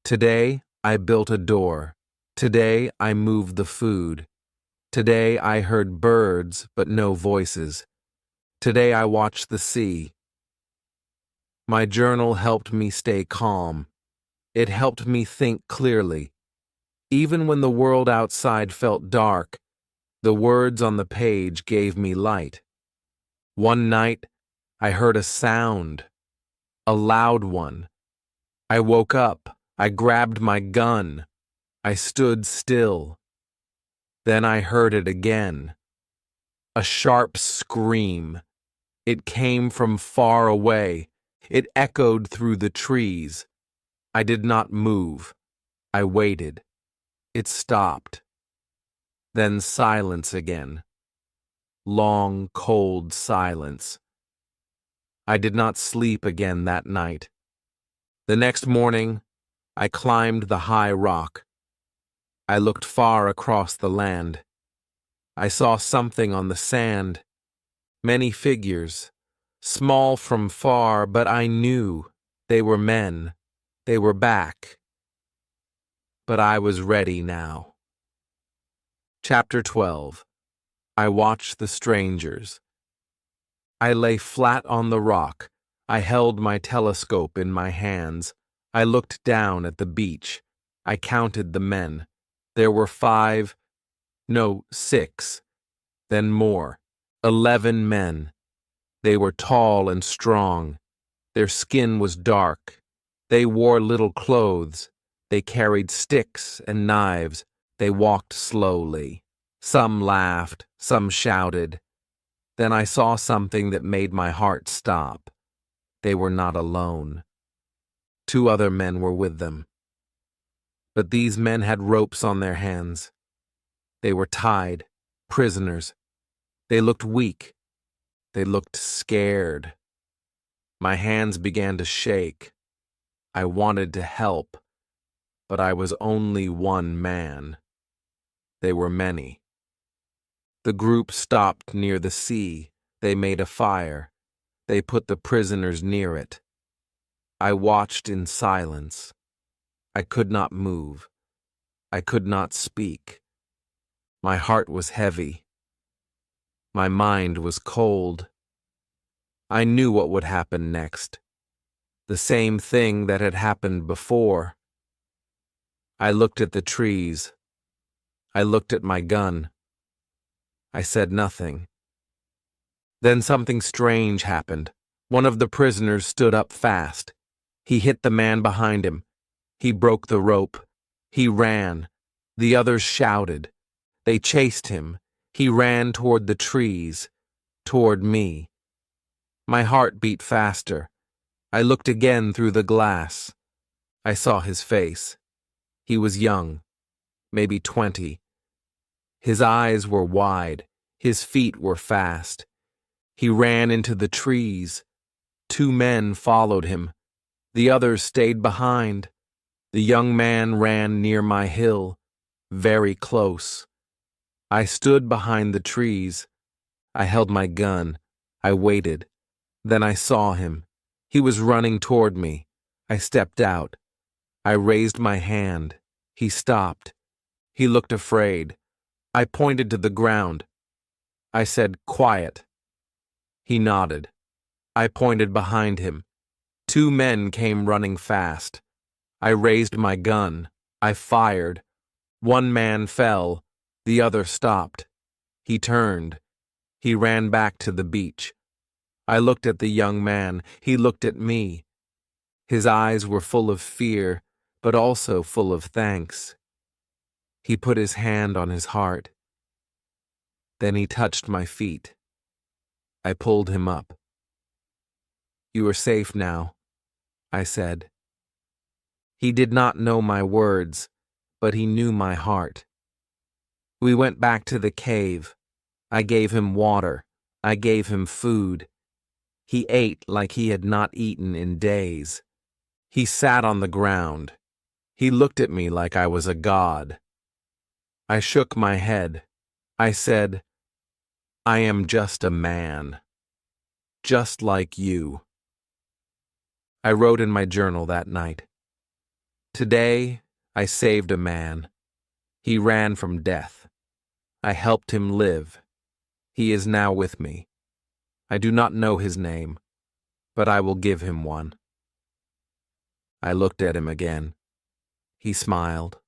Today, I built a door. Today, I moved the food. Today, I heard birds, but no voices. Today, I watched the sea. My journal helped me stay calm. It helped me think clearly. Even when the world outside felt dark, the words on the page gave me light. One night, I heard a sound, a loud one. I woke up. I grabbed my gun. I stood still. Then I heard it again. A sharp scream. It came from far away. It echoed through the trees. I did not move. I waited. It stopped. Then silence again. Long, cold silence. I did not sleep again that night. The next morning, I climbed the high rock. I looked far across the land. I saw something on the sand. Many figures, small from far, but I knew they were men. They were back. But I was ready now. Chapter 12. I watched the strangers. I lay flat on the rock. I held my telescope in my hands. I looked down at the beach. I counted the men. There were 6, then more, 11 men. They were tall and strong. Their skin was dark. They wore little clothes. They carried sticks and knives. They walked slowly. Some laughed, some shouted. Then I saw something that made my heart stop. They were not alone. 2 other men were with them. But these men had ropes on their hands. They were tied, prisoners. They looked weak. They looked scared. My hands began to shake. I wanted to help, but I was only one man. They were many. The group stopped near the sea. They made a fire. They put the prisoners near it. I watched in silence. I could not move. I could not speak. My heart was heavy. My mind was cold. I knew what would happen next. The same thing that had happened before. I looked at the trees. I looked at my gun. I said nothing. Then something strange happened. One of the prisoners stood up fast. He hit the man behind him. He broke the rope. He ran. The others shouted. They chased him. He ran toward the trees, toward me. My heart beat faster. I looked again through the glass. I saw his face. He was young, maybe 20. His eyes were wide. His feet were fast. He ran into the trees. 2 men followed him. The others stayed behind. The young man ran near my hill, very close. I stood behind the trees. I held my gun. I waited. Then I saw him. He was running toward me. I stepped out. I raised my hand. He stopped. He looked afraid. I pointed to the ground. I said, "Quiet." He nodded. I pointed behind him. 2 men came running fast. I raised my gun. I fired. 1 man fell. The other stopped. He turned. He ran back to the beach. I looked at the young man. He looked at me. His eyes were full of fear, but also full of thanks. He put his hand on his heart. Then he touched my feet. I pulled him up. "You are safe now," I said. He did not know my words, but he knew my heart. We went back to the cave. I gave him water. I gave him food. He ate like he had not eaten in days. He sat on the ground. He looked at me like I was a god. I shook my head. I said, "I am just a man, just like you." I wrote in my journal that night. Today, I saved a man. He ran from death. I helped him live. He is now with me. I do not know his name, but I will give him one. I looked at him again. He smiled,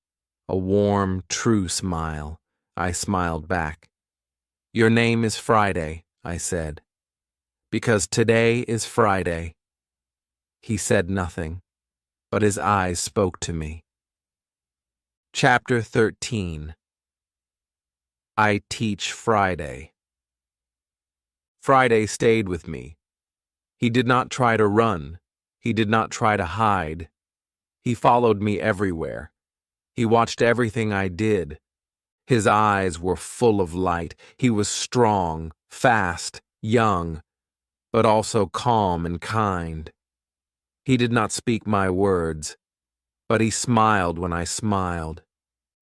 a warm, true smile. I smiled back. "Your name is Friday," I said, "because today is Friday." He said nothing, but his eyes spoke to me. Chapter 13. I teach Friday. Friday stayed with me. He did not try to run. He did not try to hide. He followed me everywhere. He watched everything I did. His eyes were full of light. He was strong, fast, young, but also calm and kind. He did not speak my words, but he smiled when I smiled.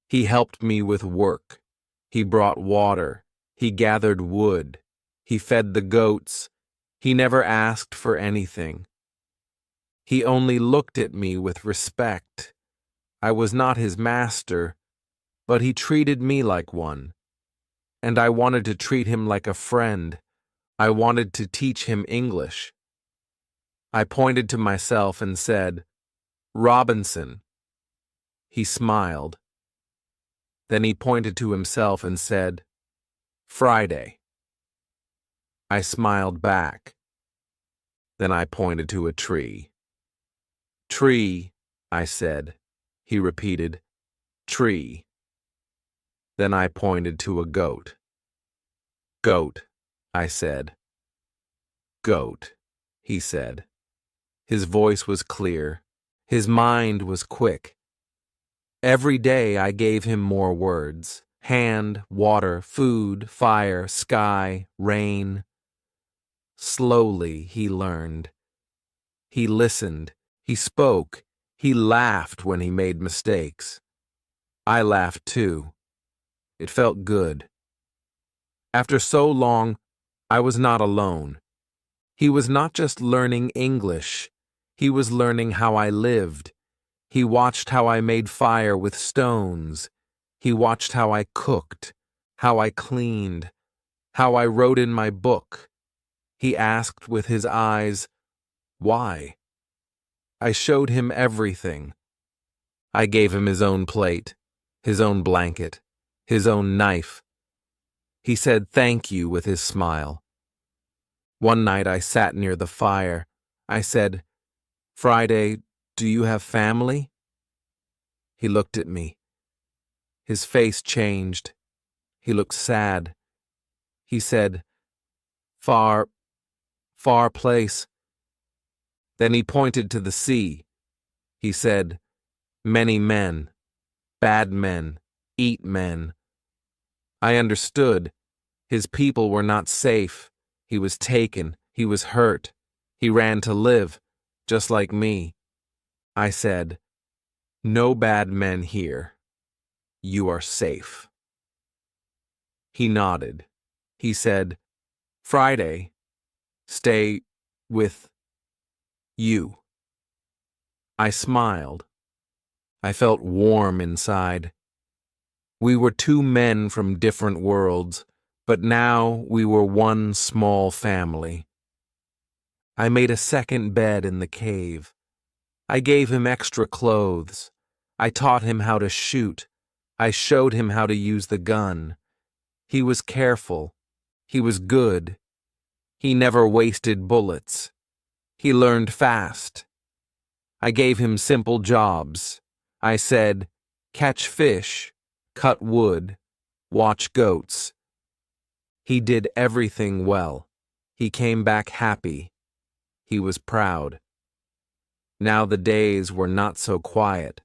He helped me with work. He brought water. He gathered wood. He fed the goats. He never asked for anything. He only looked at me with respect. I was not his master, but he treated me like one. And I wanted to treat him like a friend. I wanted to teach him English. I pointed to myself and said, "Robinson." He smiled. Then he pointed to himself and said, "Friday." I smiled back. Then I pointed to a tree. "Tree," I said. He repeated, "Tree." Then I pointed to a goat. "Goat," I said. "Goat," he said. His voice was clear. His mind was quick. Every day I gave him more words: hand, water, food, fire, sky, rain. Slowly he learned. He listened. He spoke. He laughed when he made mistakes. I laughed too. It felt good. After so long, I was not alone. He was not just learning English. He was learning how I lived. He watched how I made fire with stones. He watched how I cooked, how I cleaned, how I wrote in my book. He asked with his eyes, "Why?" I showed him everything. I gave him his own plate, his own blanket, his own knife. He said thank you with his smile. One night I sat near the fire. I said, "Friday, do you have family?" He looked at me. His face changed. He looked sad. He said, "Far, far place." Then he pointed to the sea. He said, "Many men, bad men, eat men." I understood. His people were not safe. He was taken. He was hurt. He ran to live, just like me. I said, "No bad men here. You are safe." He nodded. He said, "Friday, stay with you." I smiled. I felt warm inside. We were two men from different worlds, but now we were one small family. I made a second bed in the cave. I gave him extra clothes. I taught him how to shoot. I showed him how to use the gun. He was careful. He was good. He never wasted bullets. He learned fast. I gave him simple jobs. I said, "Catch fish, cut wood, watch goats." He did everything well. He came back happy. He was proud. Now the days were not so quiet.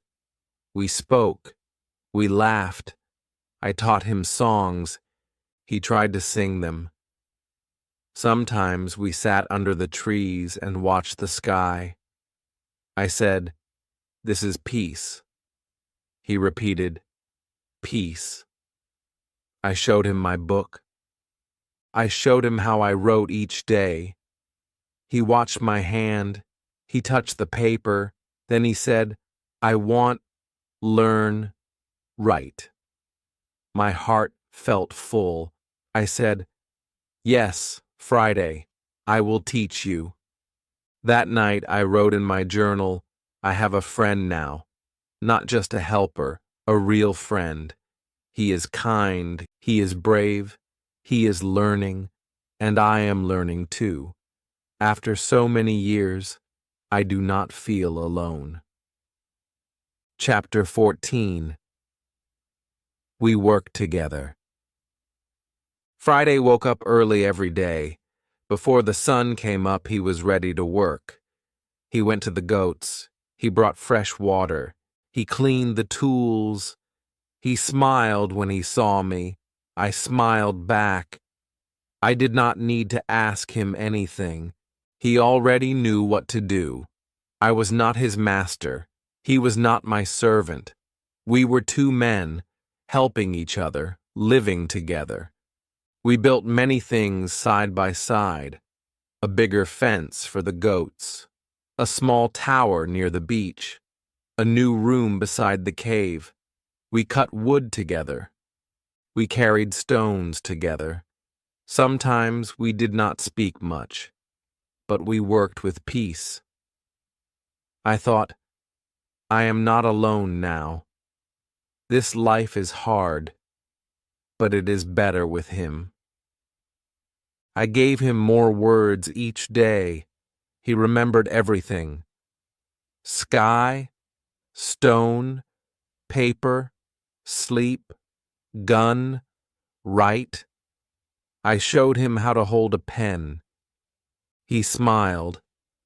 We spoke. We laughed. I taught him songs. He tried to sing them. Sometimes we sat under the trees and watched the sky. I said, "This is peace." He repeated, "Peace." I showed him my book. I showed him how I wrote each day. He watched my hand. He touched the paper. Then he said, "I want, learn, write." My heart felt full. I said, "Yes, Friday, I will teach you." That night I wrote in my journal, "I have a friend now, not just a helper, a real friend. He is kind, he is brave, he is learning, and I am learning too. After so many years, I do not feel alone." Chapter 14. We work together. Friday woke up early every day. Before the sun came up, he was ready to work. He went to the goats. He brought fresh water. He cleaned the tools. He smiled when he saw me. I smiled back. I did not need to ask him anything. He already knew what to do. I was not his master. He was not my servant. We were two men, helping each other, living together. We built many things side by side: a bigger fence for the goats, a small tower near the beach, a new room beside the cave. We cut wood together. We carried stones together. Sometimes we did not speak much, but we worked with peace. I thought, I am not alone now. This life is hard, but it is better with him. I gave him more words each day. He remembered everything: sky, stone, paper, sleep, gun, write. I showed him how to hold a pen. He smiled.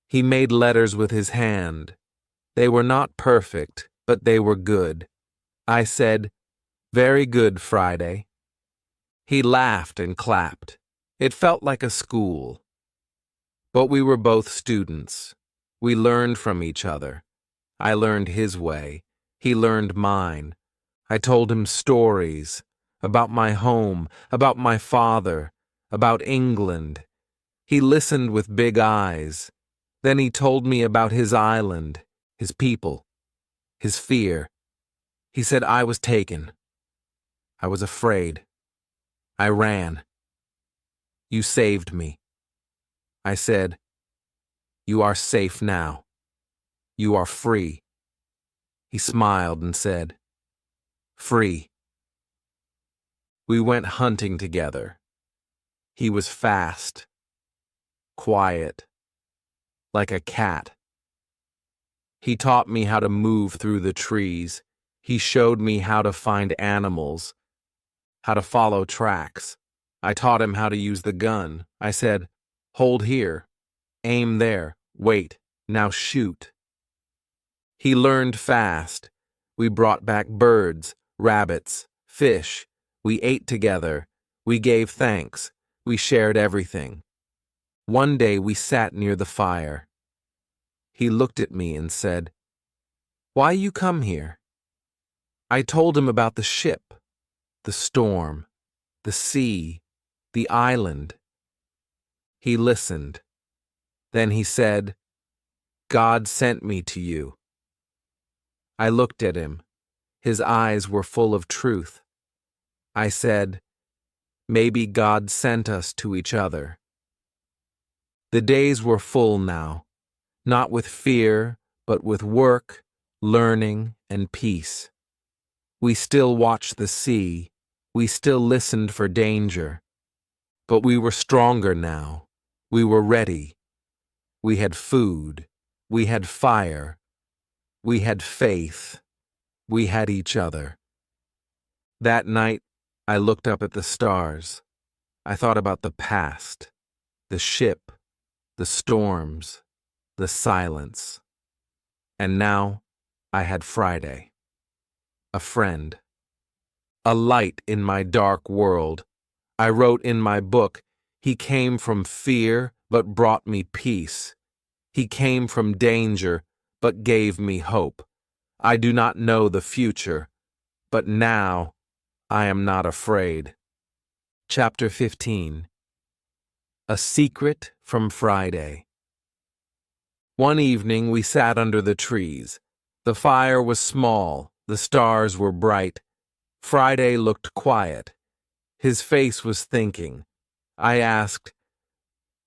He made letters with his hand. They were not perfect, but they were good. I said, "Very good, Friday." He laughed and clapped. It felt like a school. But we were both students. We learned from each other. I learned his way. He learned mine. I told him stories about my home, about my father, about England. He listened with big eyes. Then he told me about his island, his people, his fear. He said I was taken. I was afraid. I ran. You saved me. I said, "You are safe now. You are free." He smiled and said, "Free." We went hunting together. He was fast, quiet, like a cat. He taught me how to move through the trees. He showed me how to find animals, how to follow tracks. I taught him how to use the gun. I said, "Hold here, aim there, wait, now shoot." He learned fast. We brought back birds, rabbits, fish. We ate together. We gave thanks. We shared everything. One day we sat near the fire. He looked at me and said, "Why you come here?" I told him about the ship, the storm, the sea, the island. He listened. Then he said, "God sent me to you." I looked at him. His eyes were full of truth. I said, "Maybe God sent us to each other." The days were full now, not with fear, but with work, learning, and peace. We still watched the sea. We still listened for danger. But we were stronger now. We were ready. We had food. We had fire. We had faith. We had each other. That night, I looked up at the stars. I thought about the past, the ship, the storms, the silence. And now, I had Friday. A friend. A light in my dark world. I wrote in my book, he came from fear, but brought me peace. He came from danger, but gave me hope. I do not know the future, but now I am not afraid. Chapter 15. A Secret from Friday. One evening we sat under the trees. The fire was small, the stars were bright. Friday looked quiet. His face was thinking. I asked,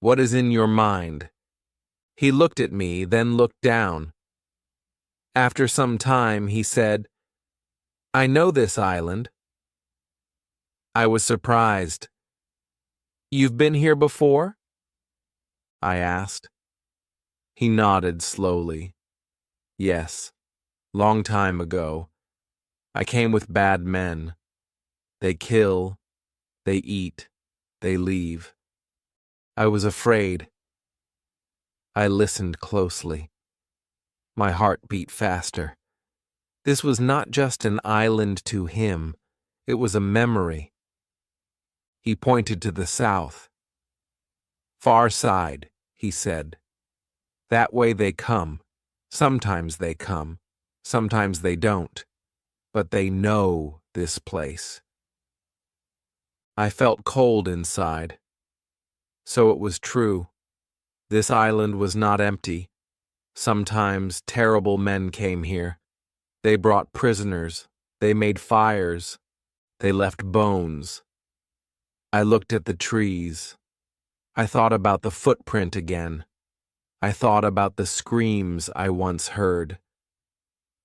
"What is in your mind?" He looked at me, then looked down. After some time, he said, "I know this island." I was surprised. "You've been here before?" I asked. He nodded slowly. "Yes, long time ago. I came with bad men. They kill, they eat, they leave. I was afraid." I listened closely. My heart beat faster. This was not just an island to him. It was a memory. He pointed to the south. "Far side," he said. "That way they come. Sometimes they come. Sometimes they don't. But they know this place." I felt cold inside. So it was true. This island was not empty. Sometimes terrible men came here. They brought prisoners. They made fires. They left bones. I looked at the trees. I thought about the footprint again. I thought about the screams I once heard.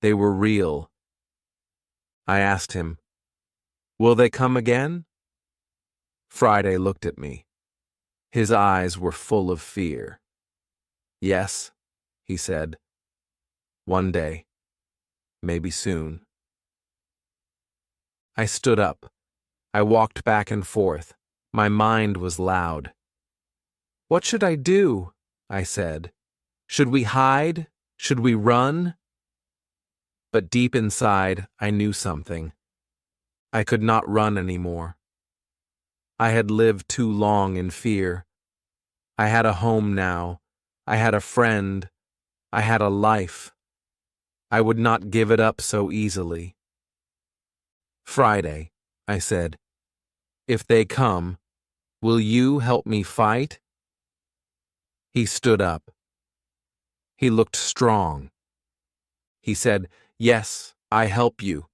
They were real. I asked him, "Will they come again?" Friday looked at me. His eyes were full of fear. "Yes," he said. "One day. Maybe soon." I stood up. I walked back and forth. My mind was loud. "What should I do?" I said. "Should we hide? Should we run?" But deep inside, I knew something. I could not run anymore. I had lived too long in fear. I had a home now. I had a friend. I had a life. I would not give it up so easily. "Friday," I said, "if they come, will you help me fight?" He stood up. He looked strong. He said, "Yes, I help you.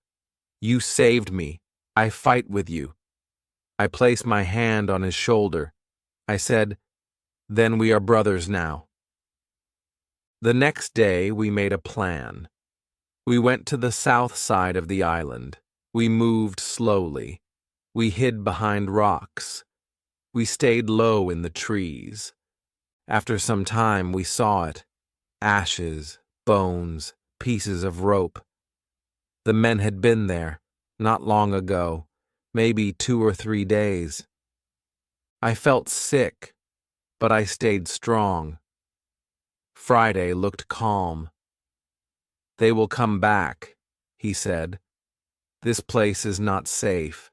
You saved me. I fight with you." I placed my hand on his shoulder. I said, "Then we are brothers now." The next day we made a plan. We went to the south side of the island. We moved slowly. We hid behind rocks. We stayed low in the trees. After some time we saw it. Ashes, bones, pieces of rope. The men had been there, not long ago, maybe 2 or 3 days. I felt sick, but I stayed strong. Friday looked calm. "They will come back," he said. "This place is not safe."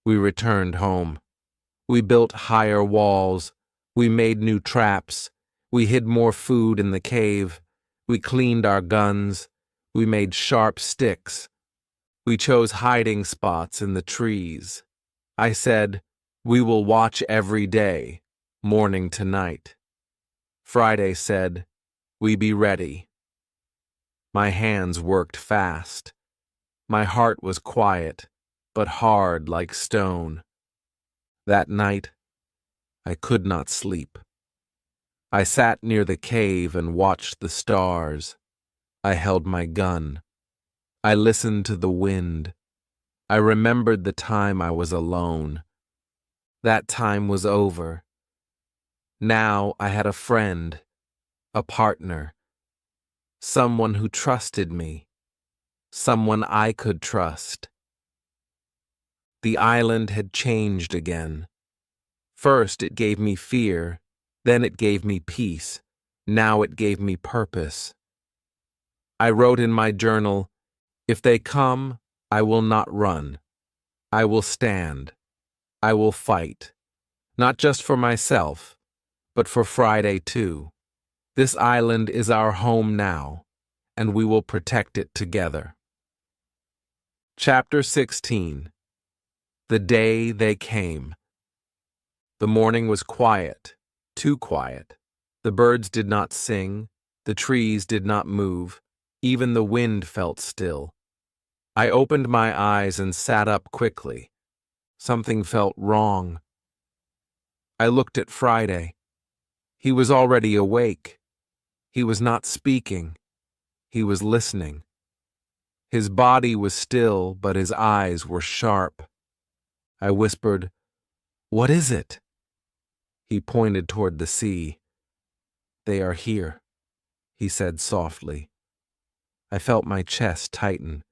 We returned home. We built higher walls. We made new traps. We hid more food in the cave. We cleaned our guns. We made sharp sticks. We chose hiding spots in the trees. I said, "We will watch every day, morning to night." Friday said, "We be ready." My hands worked fast. My heart was quiet, but hard like stone. That night, I could not sleep. I sat near the cave and watched the stars. I held my gun. I listened to the wind. I remembered the time I was alone. That time was over. Now I had a friend, a partner, someone who trusted me, someone I could trust. The island had changed again. First it gave me fear, then it gave me peace, now it gave me purpose. I wrote in my journal, "If they come, I will not run. I will stand. I will fight. Not just for myself, but for Friday too. This island is our home now, and we will protect it together." Chapter 16. The Day They Came. The morning was quiet, too quiet. The birds did not sing, the trees did not move, even the wind felt still. I opened my eyes and sat up quickly. Something felt wrong. I looked at Friday. He was already awake. He was not speaking. He was listening. His body was still, but his eyes were sharp. I whispered, "What is it?" He pointed toward the sea. "They are here," he said softly. I felt my chest tighten.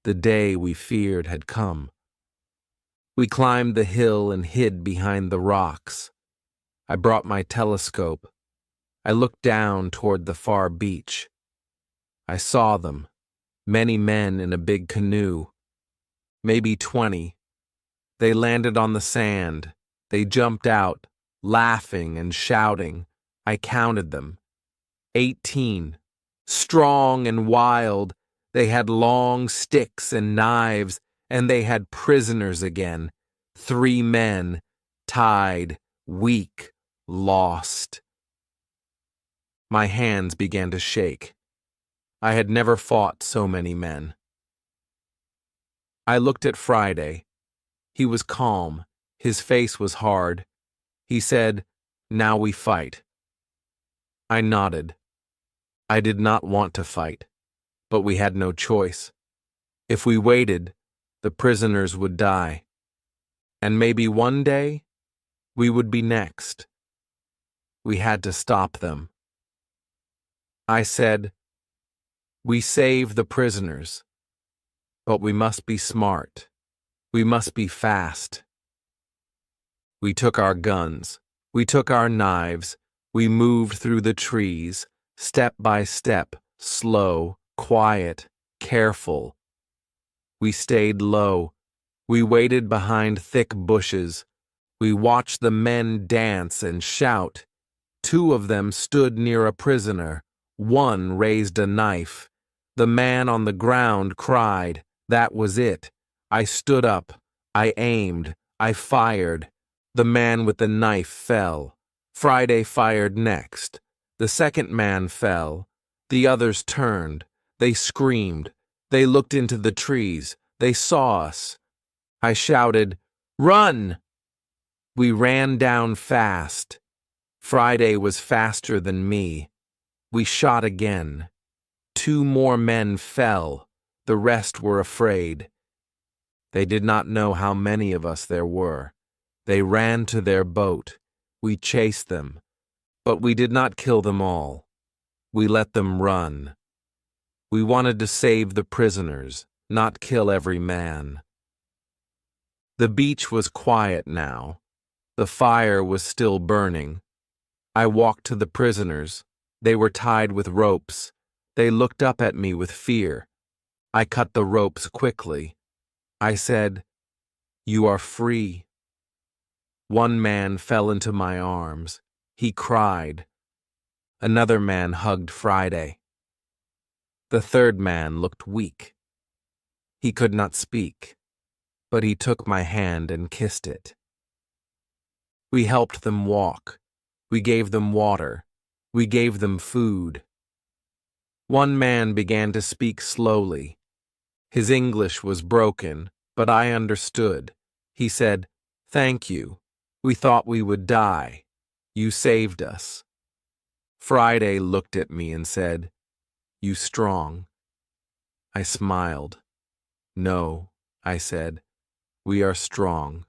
The day we feared had come. We climbed the hill and hid behind the rocks. I brought my telescope. I looked down toward the far beach. I saw them, many men in a big canoe. Maybe 20. They landed on the sand. They jumped out, laughing and shouting. I counted them. 18. Strong and wild. They had long sticks and knives, and they had prisoners again. 3 men, tied, weak, lost. My hands began to shake. I had never fought so many men. I looked at Friday. He was calm. His face was hard. He said, "Now we fight." I nodded. I did not want to fight, but we had no choice. If we waited, the prisoners would die. And maybe one day, we would be next. We had to stop them. I said, "We save the prisoners, but we must be smart. We must be fast." We took our guns. We took our knives. We moved through the trees, step by step, slow, quiet, careful. We stayed low. We waited behind thick bushes. We watched the men dance and shout. 2 of them stood near a prisoner. 1 raised a knife. The man on the ground cried. That was it. I stood up. I aimed. I fired. The man with the knife fell. Friday fired next. The second man fell. The others turned. They screamed. They looked into the trees. They saw us. I shouted, "Run!" We ran down fast. Friday was faster than me. We shot again. 2 more men fell. The rest were afraid. They did not know how many of us there were. They ran to their boat. We chased them. But we did not kill them all. We let them run. We wanted to save the prisoners, not kill every man. The beach was quiet now. The fire was still burning. I walked to the prisoners. They were tied with ropes. They looked up at me with fear. I cut the ropes quickly. I said, "You are free." 1 man fell into my arms. He cried. Another man hugged Friday. The 3rd man looked weak. He could not speak, but he took my hand and kissed it. We helped them walk. We gave them water. We gave them food. 1 man began to speak slowly. His English was broken, but I understood. He said, "Thank you. We thought we would die. You saved us." Friday looked at me and said, "You strong?" I smiled. "No," I said, "we are strong,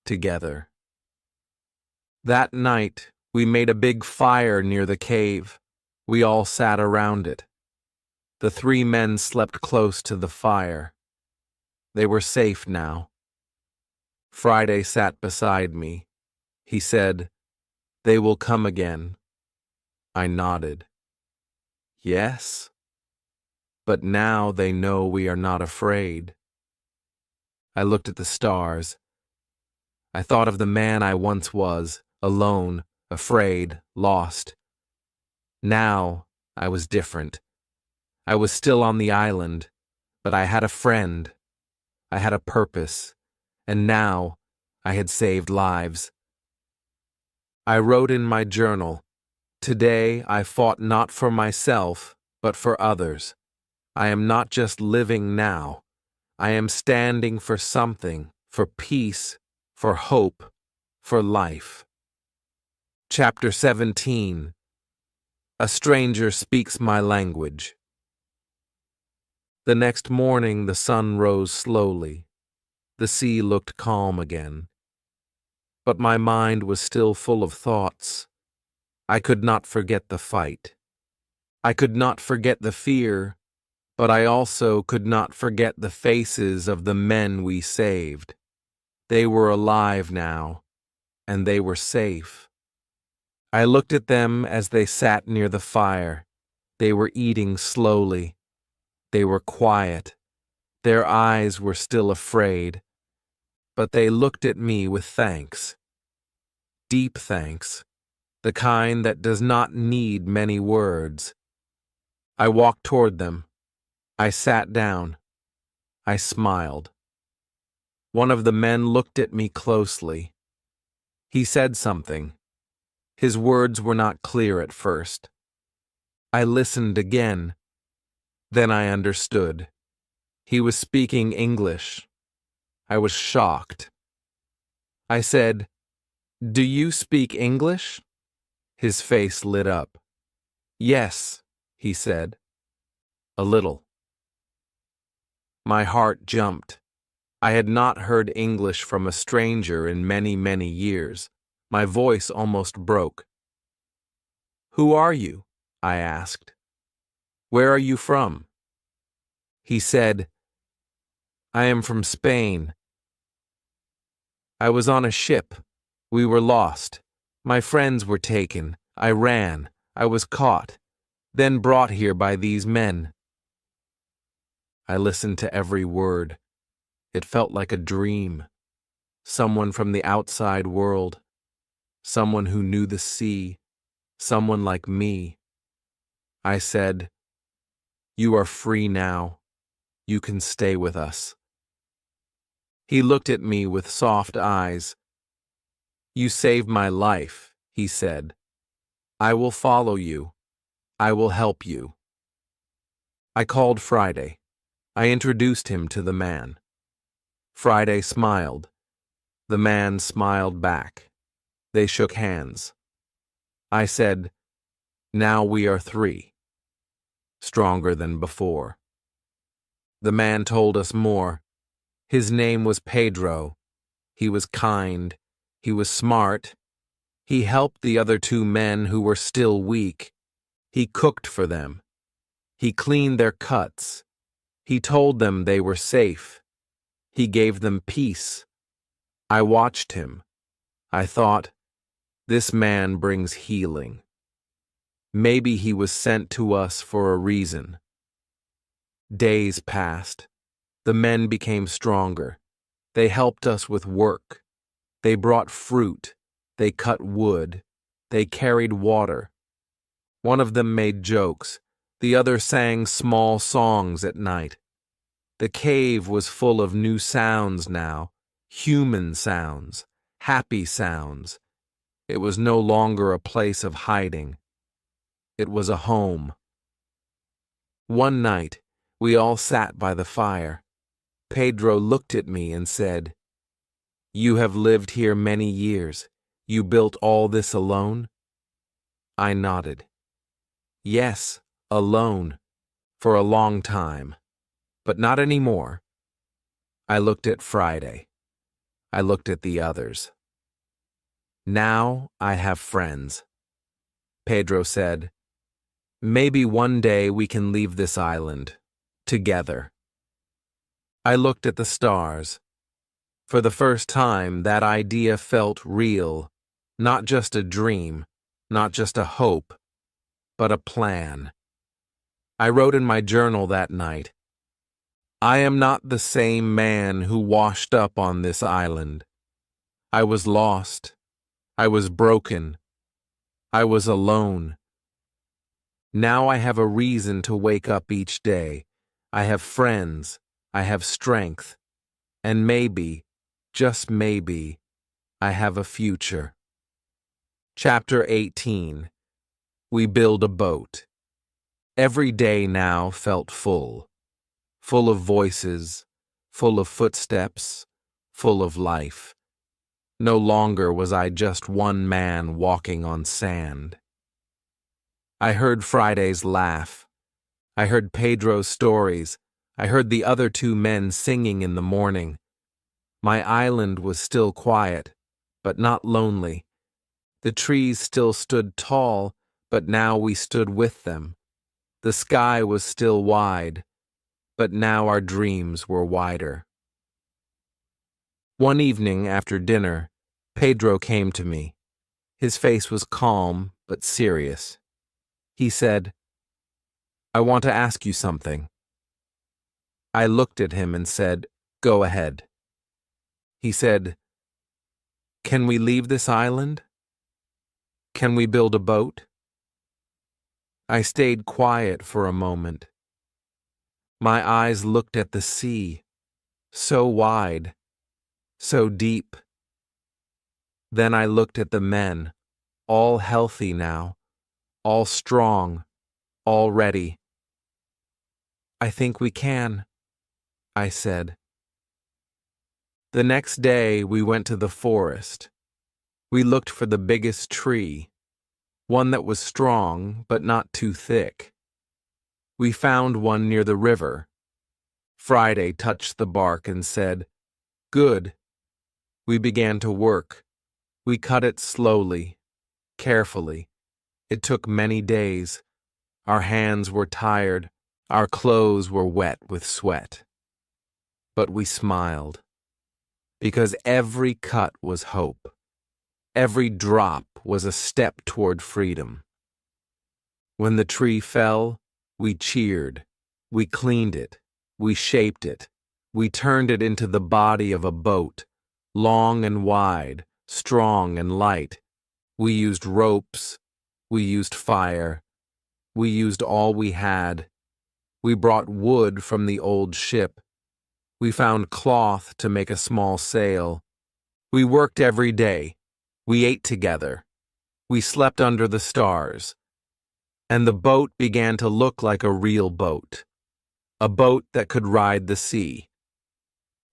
together." That night, we made a big fire near the cave. We all sat around it. The 3 men slept close to the fire. They were safe now. Friday sat beside me. He said, "They will come again." I nodded. "Yes, but now they know we are not afraid." I looked at the stars. I thought of the man I once was, alone, afraid, lost. Now I was different. I was still on the island, but I had a friend. I had a purpose, and now I had saved lives. I wrote in my journal, "Today I fought not for myself, but for others. I am not just living now. I am standing for something, for peace, for hope, for life." Chapter 17. A stranger speaks my language. The next morning the sun rose slowly. The sea looked calm again. But my mind was still full of thoughts. I could not forget the fight. I could not forget the fear, but I also could not forget the faces of the men we saved. They were alive now, and they were safe. I looked at them as they sat near the fire. They were eating slowly. They were quiet. Their eyes were still afraid, but they looked at me with thanks. Deep thanks, the kind that does not need many words. I walked toward them. I sat down. I smiled. One of the men looked at me closely. He said something. His words were not clear at first. I listened again. Then I understood. He was speaking English. I was shocked. I said, "Do you speak English?" His face lit up. "Yes," he said. "A little." My heart jumped. I had not heard English from a stranger in many, many years. My voice almost broke. "Who are you?" I asked. "Where are you from?" He said, "I am from Spain. I was on a ship. We were lost. My friends were taken. I ran. I was caught, then brought here by these men." I listened to every word. It felt like a dream. Someone from the outside world. Someone who knew the sea. Someone like me. I said, "You are free now. You can stay with us." He looked at me with soft eyes. "You saved my life," he said. "I will follow you. I will help you." I called Friday. I introduced him to the man. Friday smiled. The man smiled back. They shook hands. I said, "Now we are three." Stronger than before. The man told us more. His name was Pedro. He was kind. He was smart. He helped the other two men who were still weak. He cooked for them. He cleaned their cuts. He told them they were safe. He gave them peace. I watched him. I thought, this man brings healing. Maybe he was sent to us for a reason. Days passed. The men became stronger. They helped us with work. They brought fruit. They cut wood. They carried water. One of them made jokes. The other sang small songs at night. The cave was full of new sounds now, human sounds, happy sounds. It was no longer a place of hiding. It was a home. One night, we all sat by the fire. Pedro looked at me and said, "You have lived here many years. You built all this alone?" I nodded. "Yes, alone, for a long time, but not anymore." I looked at Friday. I looked at the others. "Now I have friends." Pedro said, "Maybe one day we can leave this island, together." I looked at the stars. For the first time, that idea felt real, not just a dream, not just a hope, but a plan. I wrote in my journal that night, "I am not the same man who washed up on this island. I was lost. I was broken. I was alone. Now I have a reason to wake up each day. I have friends. I have strength. And maybe, just maybe, I have a future." Chapter 18. We build a boat. Every day now felt full. Full of voices, full of footsteps, full of life. No longer was I just one man walking on sand. I heard Friday's laugh. I heard Pedro's stories. I heard the other two men singing in the morning. My island was still quiet, but not lonely. The trees still stood tall, but now we stood with them. The sky was still wide, but now our dreams were wider. One evening after dinner, Pedro came to me. His face was calm, but serious. He said, "I want to ask you something." I looked at him and said, "Go ahead." He said, "Can we leave this island? Can we build a boat?" I stayed quiet for a moment. My eyes looked at the sea, so wide, so deep. Then I looked at the men, all healthy now, all strong, all ready. I think we can, I said. The next day we went to the forest. We looked for the biggest tree, one that was strong but not too thick. We found one near the river. Friday touched the bark and said, "Good." We began to work. We cut it slowly, carefully. It took many days. Our hands were tired. Our clothes were wet with sweat. But we smiled, because every cut was hope. Every drop was a step toward freedom. When the tree fell, we cheered. We cleaned it. We shaped it. We turned it into the body of a boat, long and wide, strong and light. We used ropes. We used fire. We used all we had. We brought wood from the old ship. We found cloth to make a small sail. We worked every day. We ate together. We slept under the stars. And the boat began to look like a real boat, a boat that could ride the sea.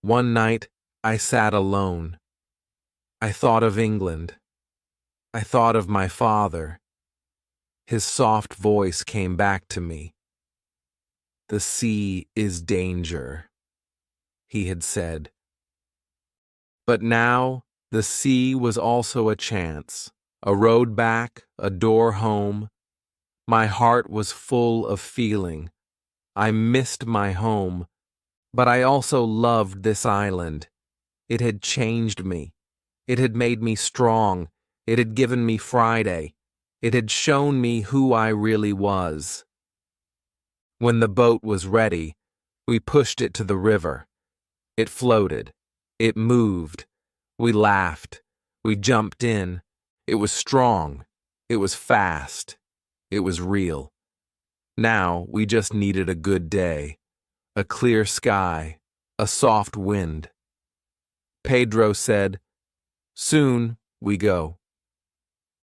One night, I sat alone. I thought of England. I thought of my father. His soft voice came back to me. "The sea is danger," he had said. But now, the sea was also a chance, a road back, a door home. My heart was full of feeling. I missed my home, but I also loved this island. It had changed me. It had made me strong. It had given me Friday. It had shown me who I really was. When the boat was ready, we pushed it to the river. It floated. It moved. We laughed. We jumped in. It was strong. It was fast. It was real. Now we just needed a good day, a clear sky, a soft wind. Pedro said, "Soon we go."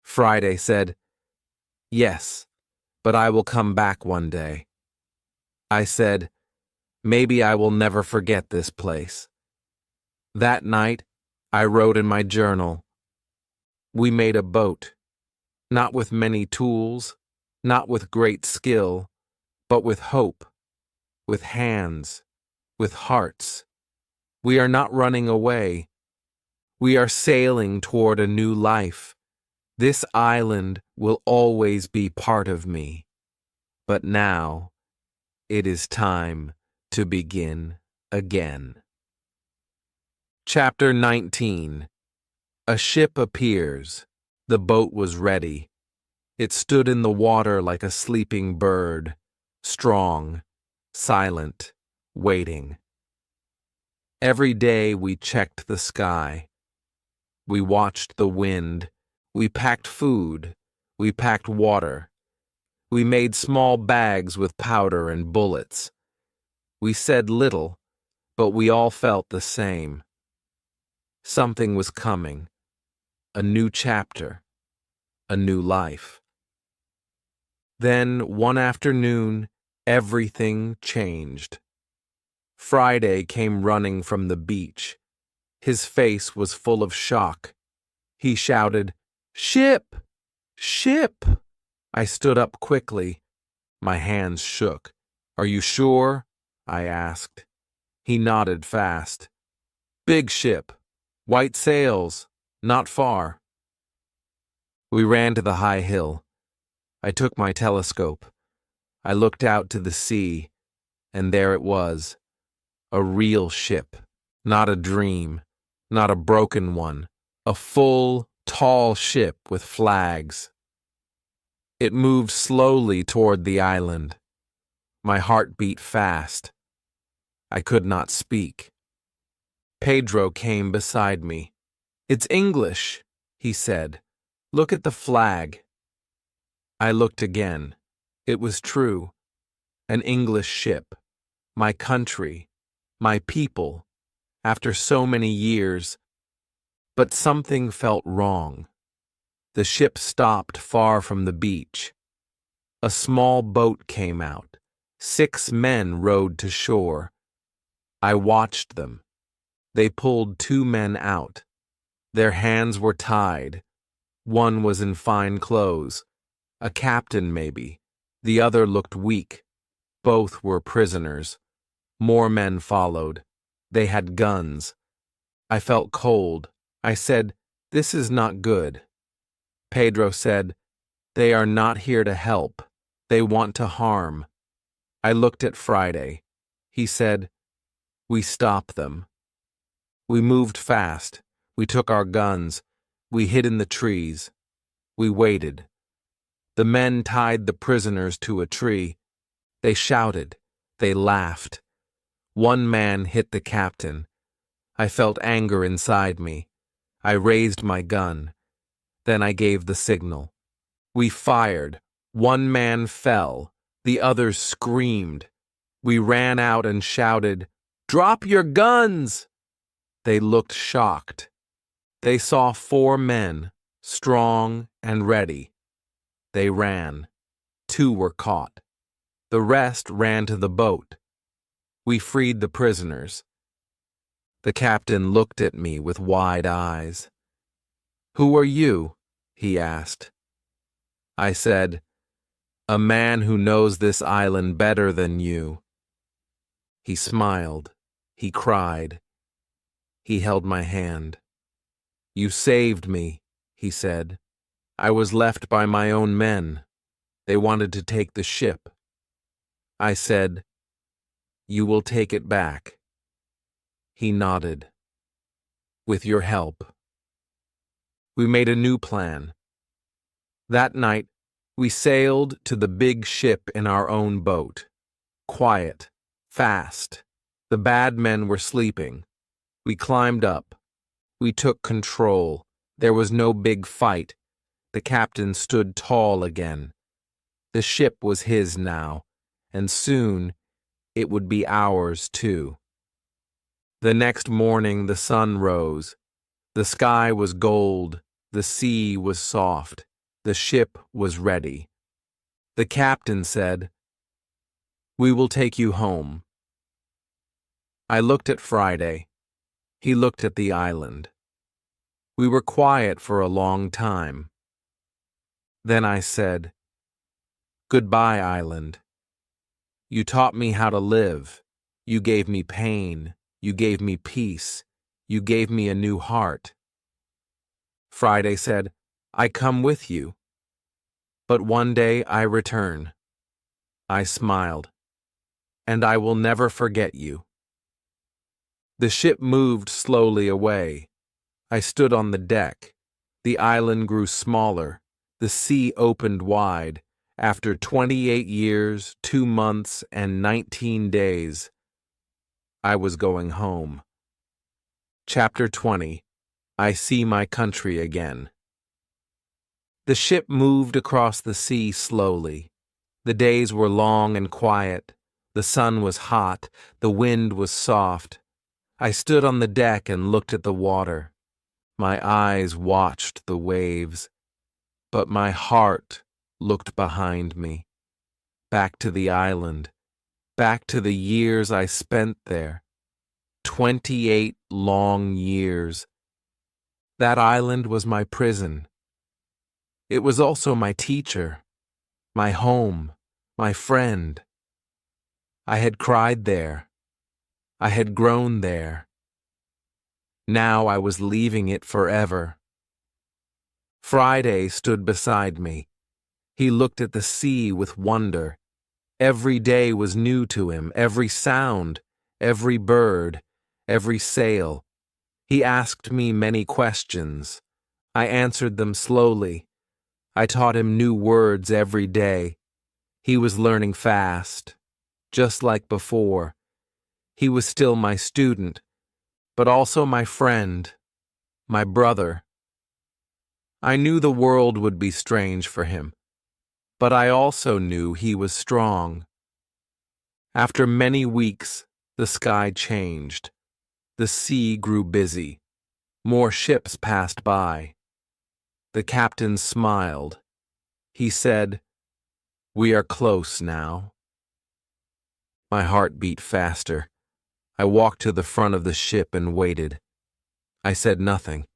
Friday said, "Yes, but I will come back one day." I said, "Maybe I will never forget this place." That night, I wrote in my journal, "We made a boat, not with many tools, not with great skill, but with hope, with hands, with hearts. We are not running away. We are sailing toward a new life. This island will always be part of me. But now, it is time to begin again." Chapter 19. A ship appears. The boat was ready. It stood in the water like a sleeping bird, strong, silent, waiting. Every day we checked the sky. We watched the wind. We packed food. We packed water. We made small bags with powder and bullets. We said little, but we all felt the same. Something was coming. A new chapter. A new life. Then, one afternoon, everything changed. Friday came running from the beach. His face was full of shock. He shouted, "Ship! Ship!" I stood up quickly. My hands shook. "Are you sure?" I asked. He nodded fast. "Big ship. White sails. Not far." We ran to the high hill. I took my telescope. I looked out to the sea, and there it was. A real ship. Not a dream. Not a broken one. A full, tall ship with flags. It moved slowly toward the island. My heart beat fast. I could not speak. Pedro came beside me. "It's English," he said. "Look at the flag." I looked again. It was true. An English ship. My country. My people. after so many years, but something felt wrong. The ship stopped far from the beach. A small boat came out. 6 men rowed to shore. I watched them. They pulled 2 men out. Their hands were tied. One was in fine clothes. A captain, maybe. The other looked weak. Both were prisoners. More men followed. They had guns. I felt cold. I said, "This is not good." Pedro said, "They are not here to help. They want to harm." I looked at Friday. He said, "We stop them." We moved fast. We took our guns. We hid in the trees. We waited. The men tied the prisoners to a tree. They shouted. They laughed. One man hit the captain. I felt anger inside me. I raised my gun. Then I gave the signal. We fired. One man fell. The others screamed. We ran out and shouted, "Drop your guns!" They looked shocked. They saw 4 men, strong and ready. They ran. 2 were caught. The rest ran to the boat. We freed the prisoners. The captain looked at me with wide eyes. "Who are you?" he asked. I said, "A man who knows this island better than you." He smiled. He cried. He held my hand. "You saved me," he said. "I was left by my own men. They wanted to take the ship." I said, "You will take it back." He nodded. "With your help." We made a new plan. That night, we sailed to the big ship in our own boat. Quiet, fast. The bad men were sleeping. We climbed up. We took control. There was no big fight. The captain stood tall again. The ship was his now, and soon it would be ours too. The next morning the sun rose. The sky was gold. The sea was soft. The ship was ready. The captain said, "We will take you home." I looked at Friday. He looked at the island. We were quiet for a long time. Then I said, "Goodbye, island. You taught me how to live. You gave me pain. You gave me peace. You gave me a new heart." Friday said, "I come with you. But one day I return." I smiled. "And I will never forget you." The ship moved slowly away. I stood on the deck. The island grew smaller. The sea opened wide. After 28 years, 2 months, and 19 days, I was going home. Chapter 20. I see my country again. The ship moved across the sea slowly. The days were long and quiet. The sun was hot. The wind was soft. I stood on the deck and looked at the water. My eyes watched the waves, but my heart looked behind me, back to the island, back to the years I spent there. 28 long years. That island was my prison. It was also my teacher, my home, my friend. I had cried there. I had grown there. Now I was leaving it forever. Friday stood beside me. He looked at the sea with wonder. Every day was new to him, every sound, every bird, every sail. He asked me many questions. I answered them slowly. I taught him new words every day. He was learning fast, just like before. He was still my student, but also my friend, my brother. I knew the world would be strange for him, but I also knew he was strong. After many weeks, the sky changed. The sea grew busy. More ships passed by. The captain smiled. He said, "We are close now." My heart beat faster. I walked to the front of the ship and waited. I said nothing,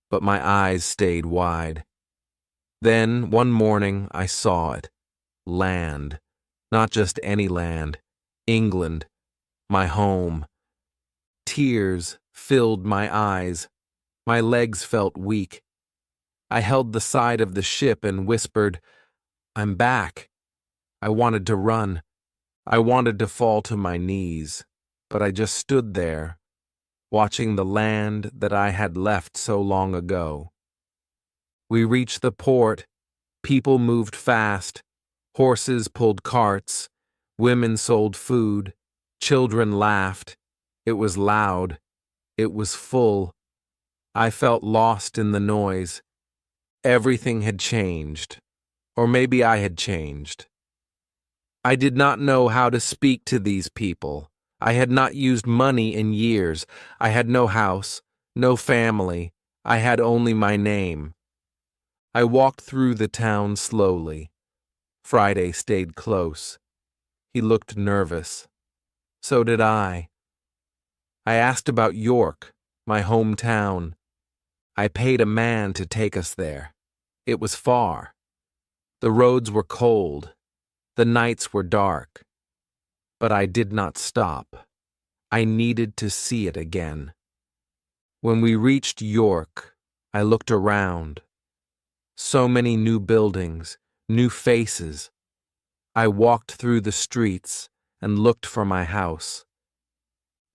but my eyes stayed wide. Then, one morning, I saw it. Land. Not just any land. England. My home. Tears filled my eyes. My legs felt weak. I held the side of the ship and whispered, "I'm back." I wanted to run. I wanted to fall to my knees, but I just stood there, watching the land that I had left so long ago. We reached the port. People moved fast. Horses pulled carts. Women sold food. Children laughed. It was loud. It was full. I felt lost in the noise. Everything had changed. Or maybe I had changed. I did not know how to speak to these people. I had not used money in years. I had no house, no family. I had only my name. I walked through the town slowly. Friday stayed close. He looked nervous. So did I. I asked about York, my hometown. I paid a man to take us there. It was far. The roads were cold. The nights were dark. But I did not stop. I needed to see it again. When we reached York, I looked around. So many new buildings, new faces. I walked through the streets and looked for my house.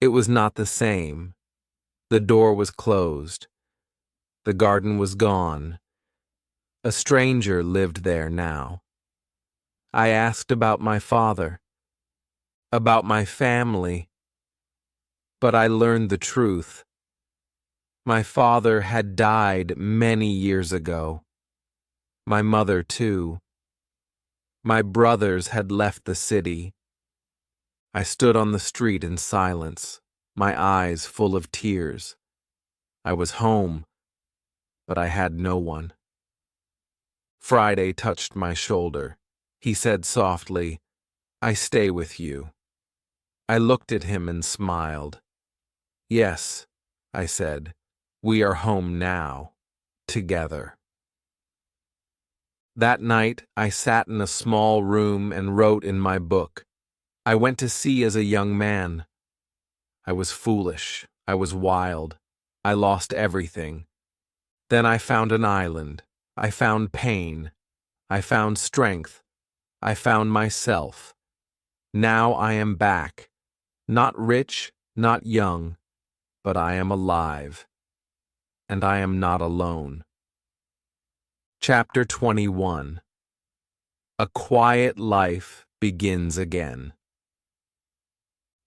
It was not the same. The door was closed. The garden was gone. A stranger lived there now. I asked about my father, about my family, but I learned the truth. My father had died many years ago. My mother, too. My brothers had left the city. I stood on the street in silence, my eyes full of tears. I was home, but I had no one. Friday touched my shoulder. He said softly, "I stay with you." I looked at him and smiled. "Yes," I said, "we are home now, together." That night, I sat in a small room and wrote in my book. I went to sea as a young man. I was foolish. I was wild. I lost everything. Then I found an island. I found pain. I found strength. I found myself. Now I am back. Not rich, not young, but I am alive. And I am not alone. Chapter 21. A quiet life begins again.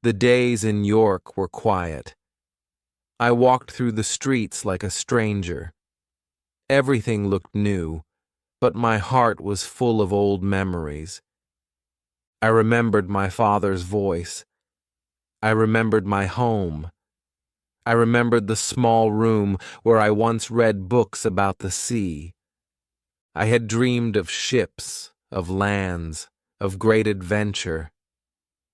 The days in York were quiet. I walked through the streets like a stranger. Everything looked new, but my heart was full of old memories. I remembered my father's voice. I remembered my home. I remembered the small room where I once read books about the sea. I had dreamed of ships, of lands, of great adventure.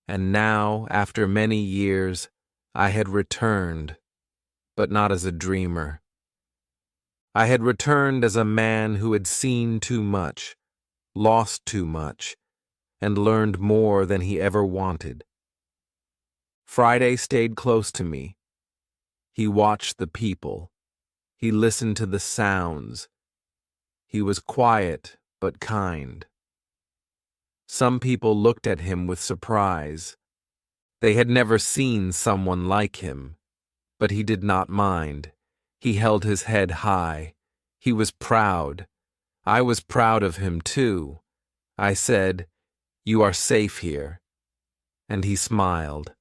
And now, after many years, I had returned, but not as a dreamer. I had returned as a man who had seen too much, lost too much, and learned more than he ever wanted. Friday stayed close to me. He watched the people. He listened to the sounds. He was quiet but kind. Some people looked at him with surprise. They had never seen someone like him, but he did not mind. He held his head high. He was proud. I was proud of him, too. I said, "You are safe here." And he smiled.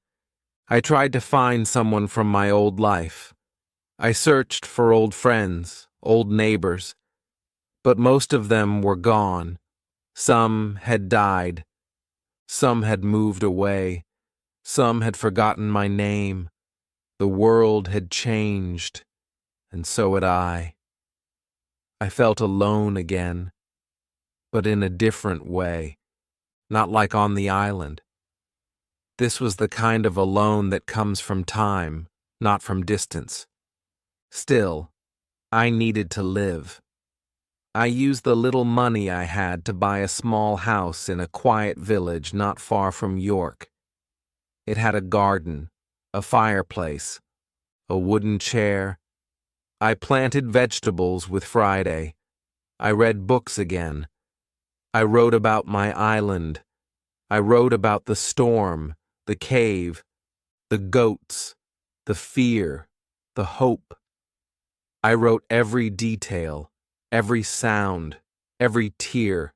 I tried to find someone from my old life. I searched for old friends, old neighbors, but most of them were gone. Some had died. Some had moved away. Some had forgotten my name. The world had changed, and so had I. I felt alone again, but in a different way, not like on the island. This was the kind of alone that comes from time, not from distance. Still, I needed to live. I used the little money I had to buy a small house in a quiet village not far from York. It had a garden, a fireplace, a wooden chair. I planted vegetables with Friday. I read books again. I wrote about my island. I wrote about the storm, the cave, the goats, the fear, the hope. I wrote every detail, every sound, every tear.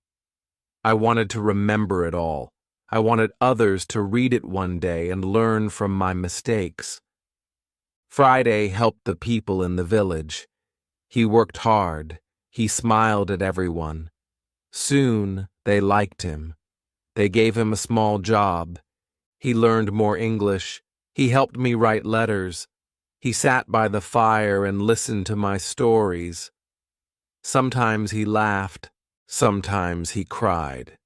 I wanted to remember it all. I wanted others to read it one day and learn from my mistakes. Friday helped the people in the village. He worked hard. He smiled at everyone. Soon, they liked him. They gave him a small job. He learned more English. He helped me write letters. He sat by the fire and listened to my stories. Sometimes he laughed. Sometimes he cried.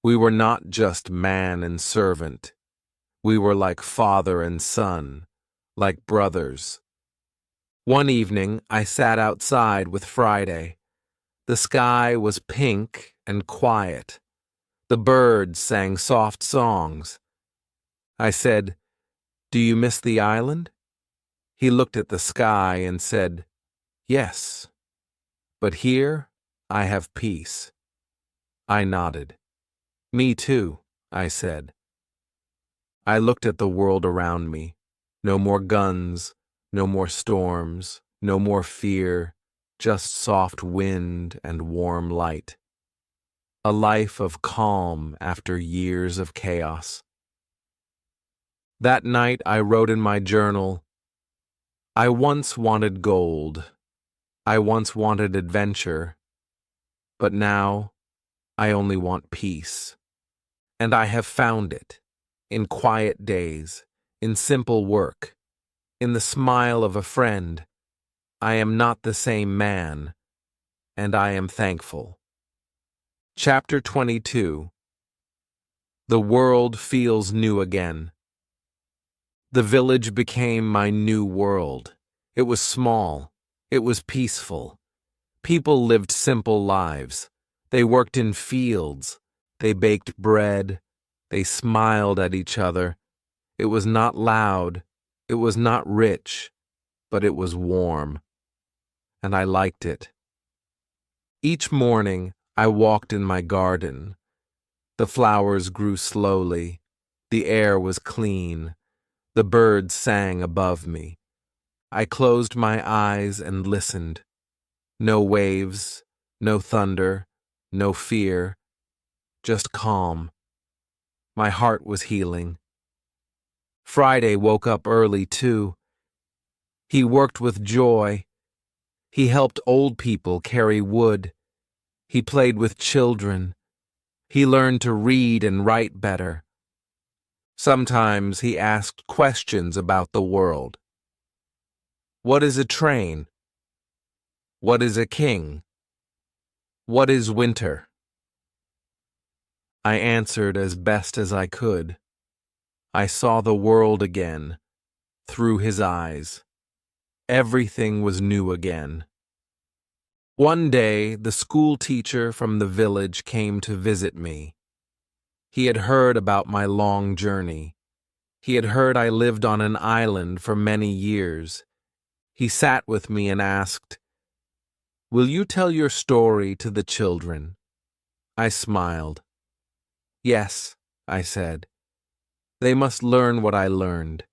We were not just man and servant. We were like father and son, like brothers. One evening, I sat outside with Friday. The sky was pink and quiet. The birds sang soft songs. I said, "Do you miss the island?" He looked at the sky and said, "Yes, but here I have peace." I nodded. "Me too," I said. I looked at the world around me. No more guns, no more storms, no more fear, just soft wind and warm light. A life of calm after years of chaos. That night I wrote in my journal, "I once wanted gold. I once wanted adventure. But now I only want peace. And I have found it. In quiet days, in simple work, in the smile of a friend. I am not the same man, and I am thankful." Chapter 22. The world feels new again. The village became my new world. It was small. It was peaceful. People lived simple lives. They worked in fields. They baked bread. They smiled at each other. It was not loud. It was not rich, but it was warm. And I liked it. Each morning, I walked in my garden. The flowers grew slowly. The air was clean. The birds sang above me. I closed my eyes and listened. No waves, no thunder, no fear, just calm. My heart was healing. Friday woke up early, too. He worked with joy. He helped old people carry wood. He played with children. He learned to read and write better. Sometimes he asked questions about the world. What is a train? What is a king? What is winter? I answered as best as I could. I saw the world again, through his eyes. Everything was new again. One day, the school teacher from the village came to visit me. He had heard about my long journey. He had heard I lived on an island for many years. He sat with me and asked, "Will you tell your story to the children?" I smiled. "Yes," I said. "They must learn what I learned,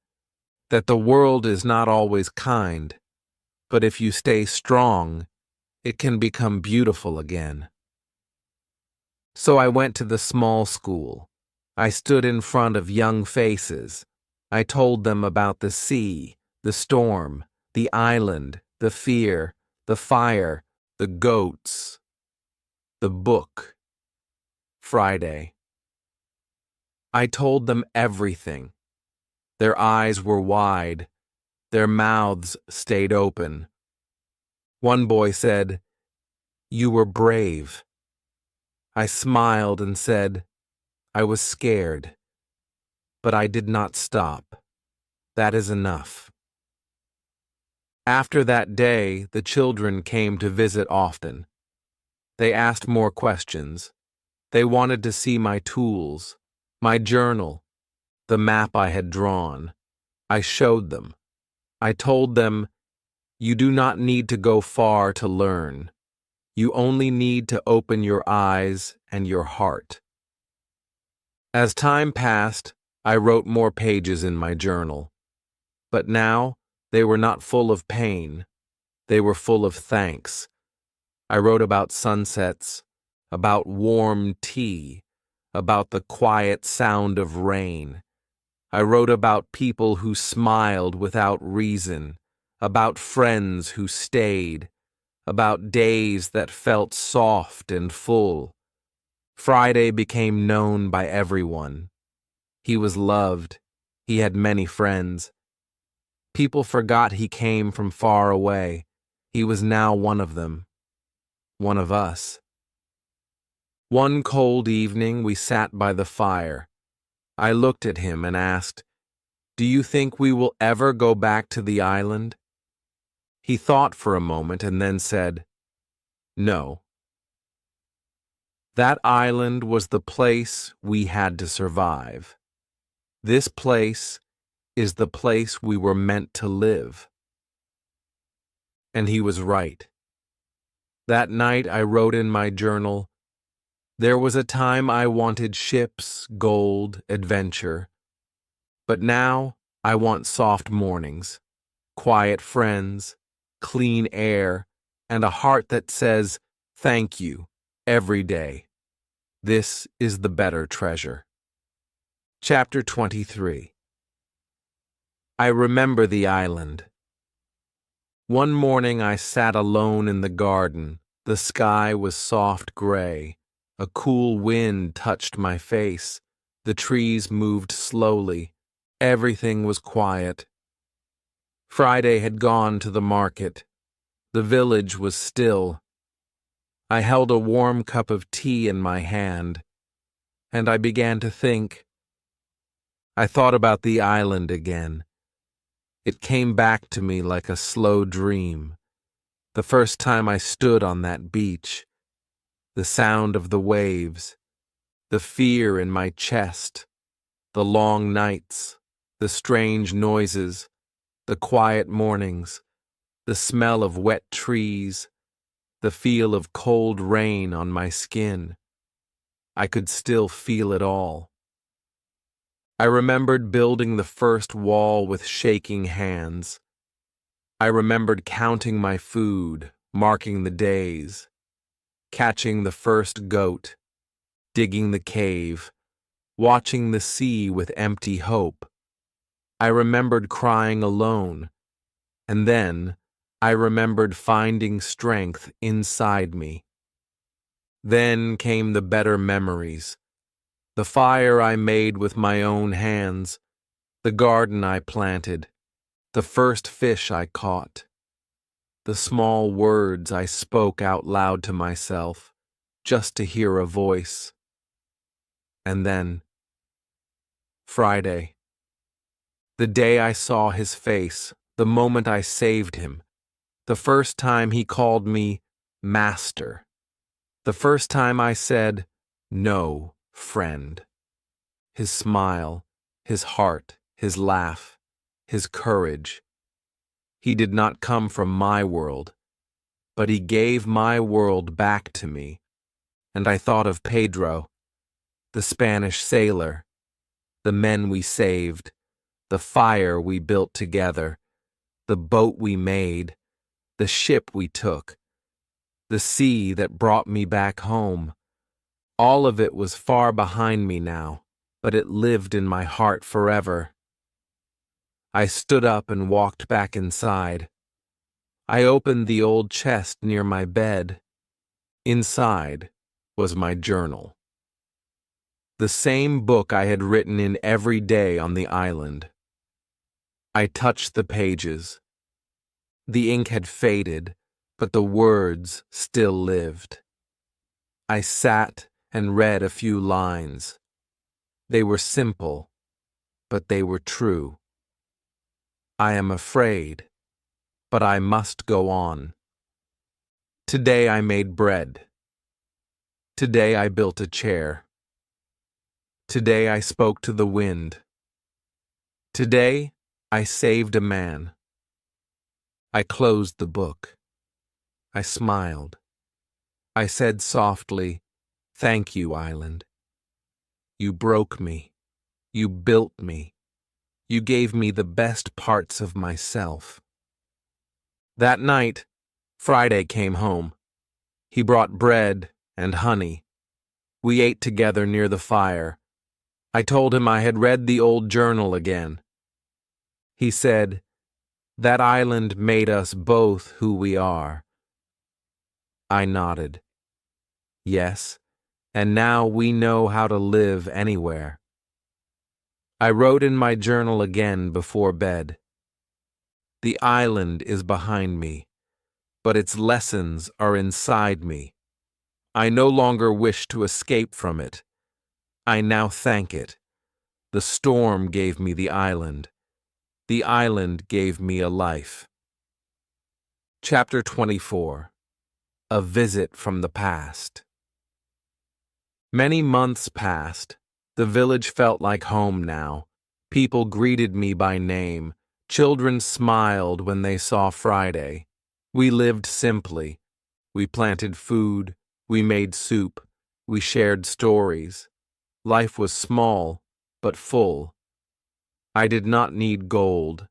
that the world is not always kind, but if you stay strong, it can become beautiful again." So I went to the small school. I stood in front of young faces. I told them about the sea, the storm, the island, the fear, the fire, the goats, the book. Friday. I told them everything. Their eyes were wide. Their mouths stayed open. One boy said, "You were brave." I smiled and said, "I was scared." But I did not stop. That is enough. After that day, the children came to visit often. They asked more questions. They wanted to see my tools, my journal, the map I had drawn. I showed them. I told them, "You do not need to go far to learn. You only need to open your eyes and your heart." As time passed, I wrote more pages in my journal. But now, they were not full of pain. They were full of thanks. I wrote about sunsets, about warm tea, about the quiet sound of rain. I wrote about people who smiled without reason, about friends who stayed, about days that felt soft and full. Friday became known by everyone. He was loved. He had many friends. People forgot he came from far away. He was now one of them, one of us. One cold evening, we sat by the fire. I looked at him and asked, "Do you think we will ever go back to the island?" He thought for a moment and then said, "No." That island was the place we had to survive. This place is the place we were meant to live. And he was right. That night I wrote in my journal, "There was a time I wanted ships, gold, adventure. But now I want soft mornings, quiet friends, clean air, and a heart that says, 'Thank you,' every day. This is the better treasure." Chapter 23. I remember the island. One morning I sat alone in the garden. The sky was soft gray. A cool wind touched my face. The trees moved slowly. Everything was quiet. Friday had gone to the market. The village was still. I held a warm cup of tea in my hand, and I began to think. I thought about the island again. It came back to me like a slow dream. The first time I stood on that beach, the sound of the waves, the fear in my chest, the long nights, the strange noises, the quiet mornings, the smell of wet trees, the feel of cold rain on my skin. I could still feel it all. I remembered building the first wall with shaking hands. I remembered counting my food, marking the days, catching the first goat, digging the cave, watching the sea with empty hope. I remembered crying alone, and then I remembered finding strength inside me. Then came the better memories. The fire I made with my own hands, the garden I planted, the first fish I caught, the small words I spoke out loud to myself, just to hear a voice. And then, Friday. The day I saw his face, the moment I saved him, the first time he called me Master, the first time I said, "No, friend." His smile, his heart, his laugh, his courage. He did not come from my world, but he gave my world back to me. And I thought of Pedro, the Spanish sailor, the men we saved, the fire we built together, the boat we made, the ship we took, the sea that brought me back home. All of it was far behind me now, but it lived in my heart forever. I stood up and walked back inside. I opened the old chest near my bed. Inside was my journal. The same book I had written in every day on the island. I touched the pages. The ink had faded, but the words still lived. I sat and read a few lines. They were simple, but they were true. I am afraid, but I must go on. Today I made bread. Today I built a chair. Today I spoke to the wind. Today I saved a man. I closed the book. I smiled. I said softly, "Thank you, Island. You broke me. You built me. You gave me the best parts of myself." That night, Friday came home. He brought bread and honey. We ate together near the fire. I told him I had read the old journal again. He said, "That island made us both who we are." I nodded. Yes, and now we know how to live anywhere. I wrote in my journal again before bed. The island is behind me, but its lessons are inside me. I no longer wish to escape from it. I now thank it. The storm gave me the island. The island gave me a life. Chapter 24. A Visit from the Past. Many months passed. The village felt like home now. People greeted me by name. Children smiled when they saw Friday. We lived simply. We planted food. We made soup. We shared stories. Life was small, but full. I did not need gold.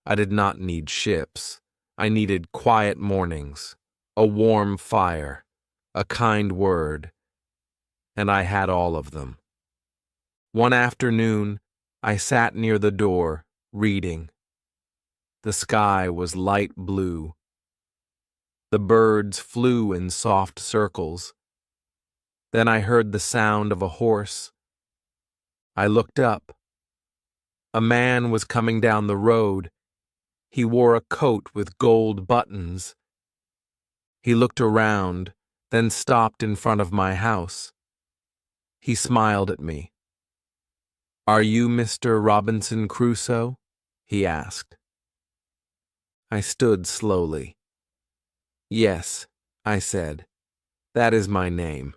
I did not need ships. I needed quiet mornings, a warm fire, a kind word, and I had all of them. One afternoon, I sat near the door, reading. The sky was light blue. The birds flew in soft circles. Then I heard the sound of a horse. I looked up. A man was coming down the road. He wore a coat with gold buttons. He looked around, then stopped in front of my house. He smiled at me. "Are you Mr. Robinson Crusoe?" he asked. I stood slowly. "Yes," I said, "that is my name."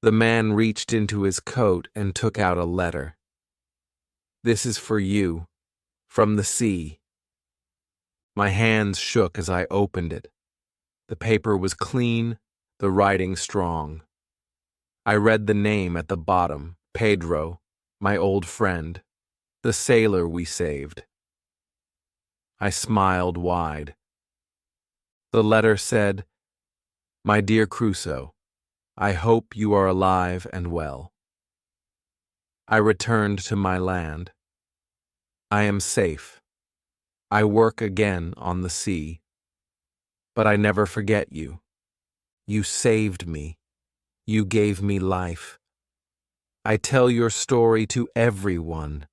The man reached into his coat and took out a letter. "This is for you, from the sea." My hands shook as I opened it. The paper was clean, the writing strong. I read the name at the bottom, Pedro, my old friend, the sailor we saved. I smiled wide. The letter said, "My dear Crusoe, I hope you are alive and well." I returned to my land. I am safe. I work again on the sea. But I never forget you. You saved me. You gave me life. I tell your story to everyone.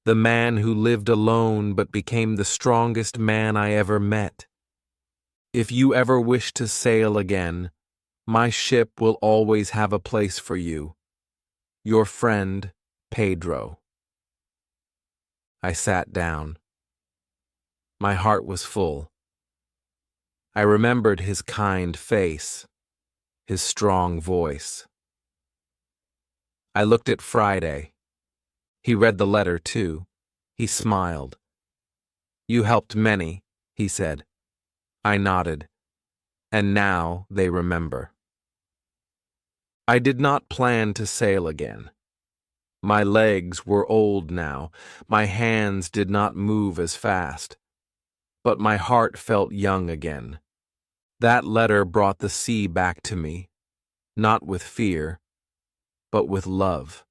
The man who lived alone but became the strongest man I ever met. If you ever wish to sail again, my ship will always have a place for you. Your friend, Pedro. I sat down. My heart was full. I remembered his kind face, his strong voice. I looked at Friday. He read the letter, too. He smiled. "You helped many," he said. I nodded. And now they remember. I did not plan to sail again. My legs were old now. My hands did not move as fast. But my heart felt young again. That letter brought the sea back to me, not with fear, but with love.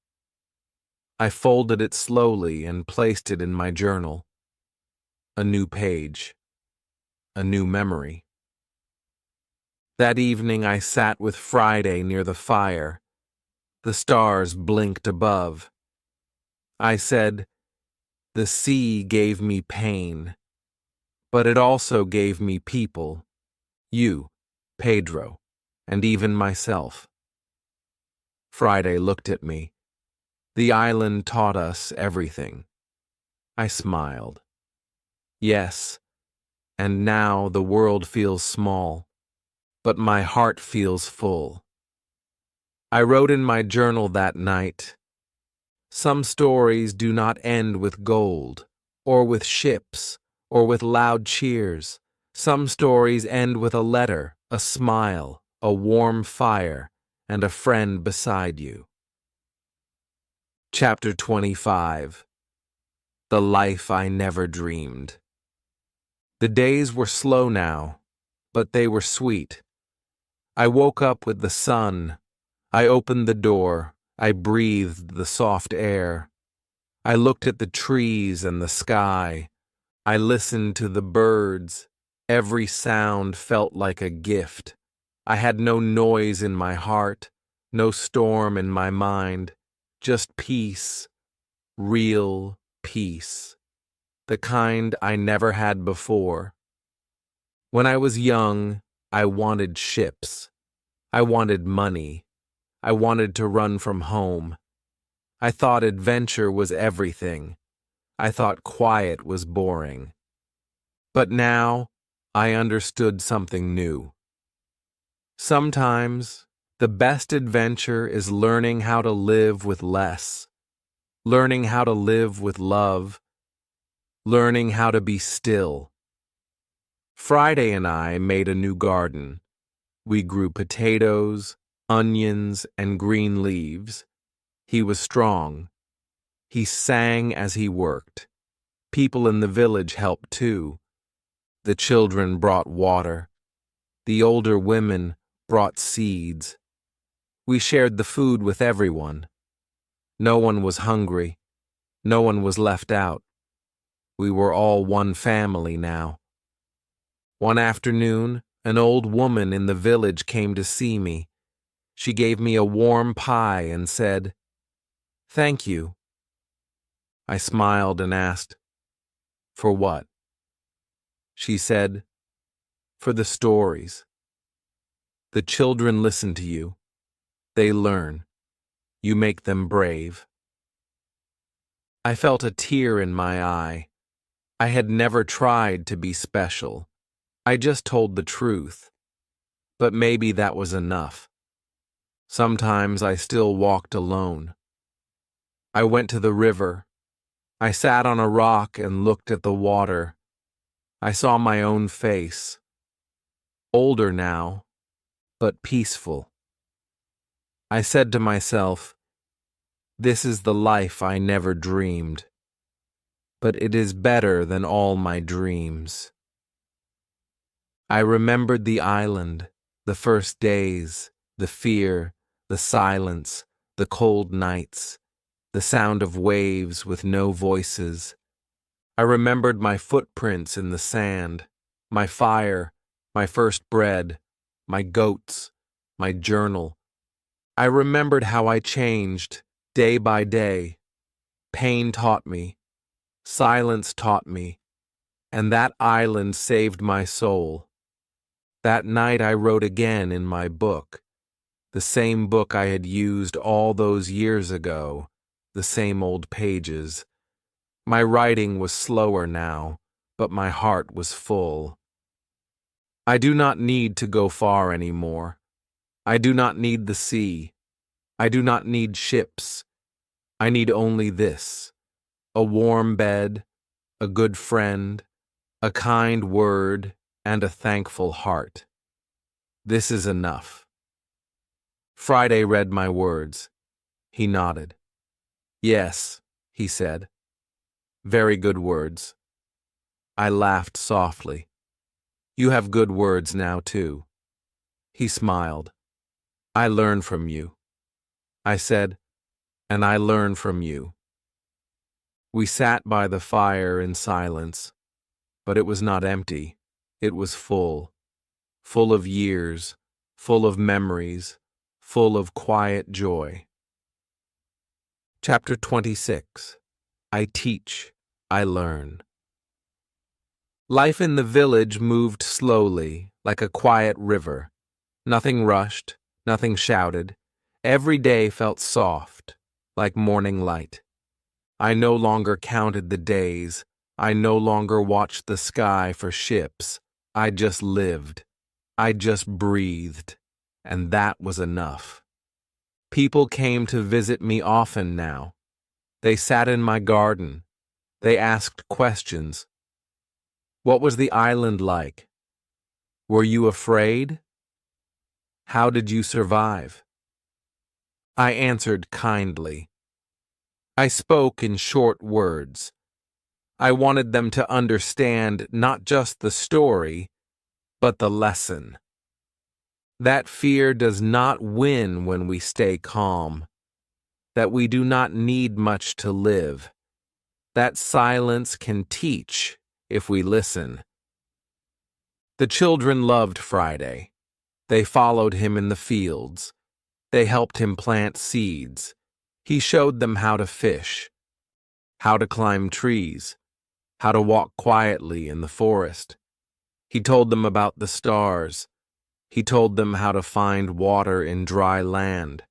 I folded it slowly and placed it in my journal. A new page. A new memory. That evening I sat with Friday near the fire. The stars blinked above. I said, The sea gave me pain, but it also gave me people, you, Pedro, and even myself. Friday looked at me. The island taught us everything. I smiled. Yes, and now the world feels small, but my heart feels full. I wrote in my journal that night, some stories do not end with gold, or with ships, or with loud cheers. Some stories end with a letter, a smile, a warm fire, and a friend beside you. Chapter 25. The Life I Never Dreamed. The days were slow now, but they were sweet. I woke up with the sun. I opened the door. I breathed the soft air. I looked at the trees and the sky. I listened to the birds. Every sound felt like a gift. I had no noise in my heart, no storm in my mind, just peace, real peace, the kind I never had before. When I was young, I wanted ships. I wanted money. I wanted to run from home. I thought adventure was everything. I thought quiet was boring. But now, I understood something new. Sometimes, the best adventure is learning how to live with less, learning how to live with love, learning how to be still. Friday and I made a new garden. We grew potatoes, onions, and green leaves. He was strong. He sang as he worked. People in the village helped too. The children brought water. The older women brought seeds. We shared the food with everyone. No one was hungry. No one was left out. We were all one family now. One afternoon, an old woman in the village came to see me. She gave me a warm pie and said, "Thank you." I smiled and asked, "For what?" She said, "For the stories. The children listen to you. They learn. You make them brave." I felt a tear in my eye. I had never tried to be special. I just told the truth. But maybe that was enough. Sometimes I still walked alone. I went to the river. I sat on a rock and looked at the water. I saw my own face. Older now, but peaceful. I said to myself, this is the life I never dreamed. But it is better than all my dreams. I remembered the island, the first days, the fear, the silence, the cold nights, the sound of waves with no voices. I remembered my footprints in the sand, my fire, my first bread, my goats, my journal. I remembered how I changed, day by day. Pain taught me, silence taught me, and that island saved my soul. That night I wrote again in my book, the same book I had used all those years ago, the same old pages. My writing was slower now, but my heart was full. I do not need to go far anymore. I do not need the sea. I do not need ships. I need only this: a warm bed, a good friend, a kind word, and a thankful heart. This is enough. Friday read my words. He nodded. Yes, he said. Very good words. I laughed softly. You have good words now, too. He smiled. I learn from you. I said, and I learn from you. We sat by the fire in silence, but it was not empty. It was full. Full of years, full of memories, full of quiet joy. Chapter 26. I teach. I learn. Life in the village moved slowly, like a quiet river. Nothing rushed, nothing shouted. Every day felt soft, like morning light. I no longer counted the days. I no longer watched the sky for ships. I just lived. I just breathed. And that was enough. People came to visit me often now. They sat in my garden. They asked questions. What was the island like? Were you afraid? How did you survive? I answered kindly. I spoke in short words. I wanted them to understand not just the story, but the lesson. That fear does not win when we stay calm. That we do not need much to live. That silence can teach if we listen. The children loved Friday. They followed him in the fields. They helped him plant seeds. He showed them how to fish, how to climb trees, how to walk quietly in the forest. He told them about the stars. He told them how to find water in dry land.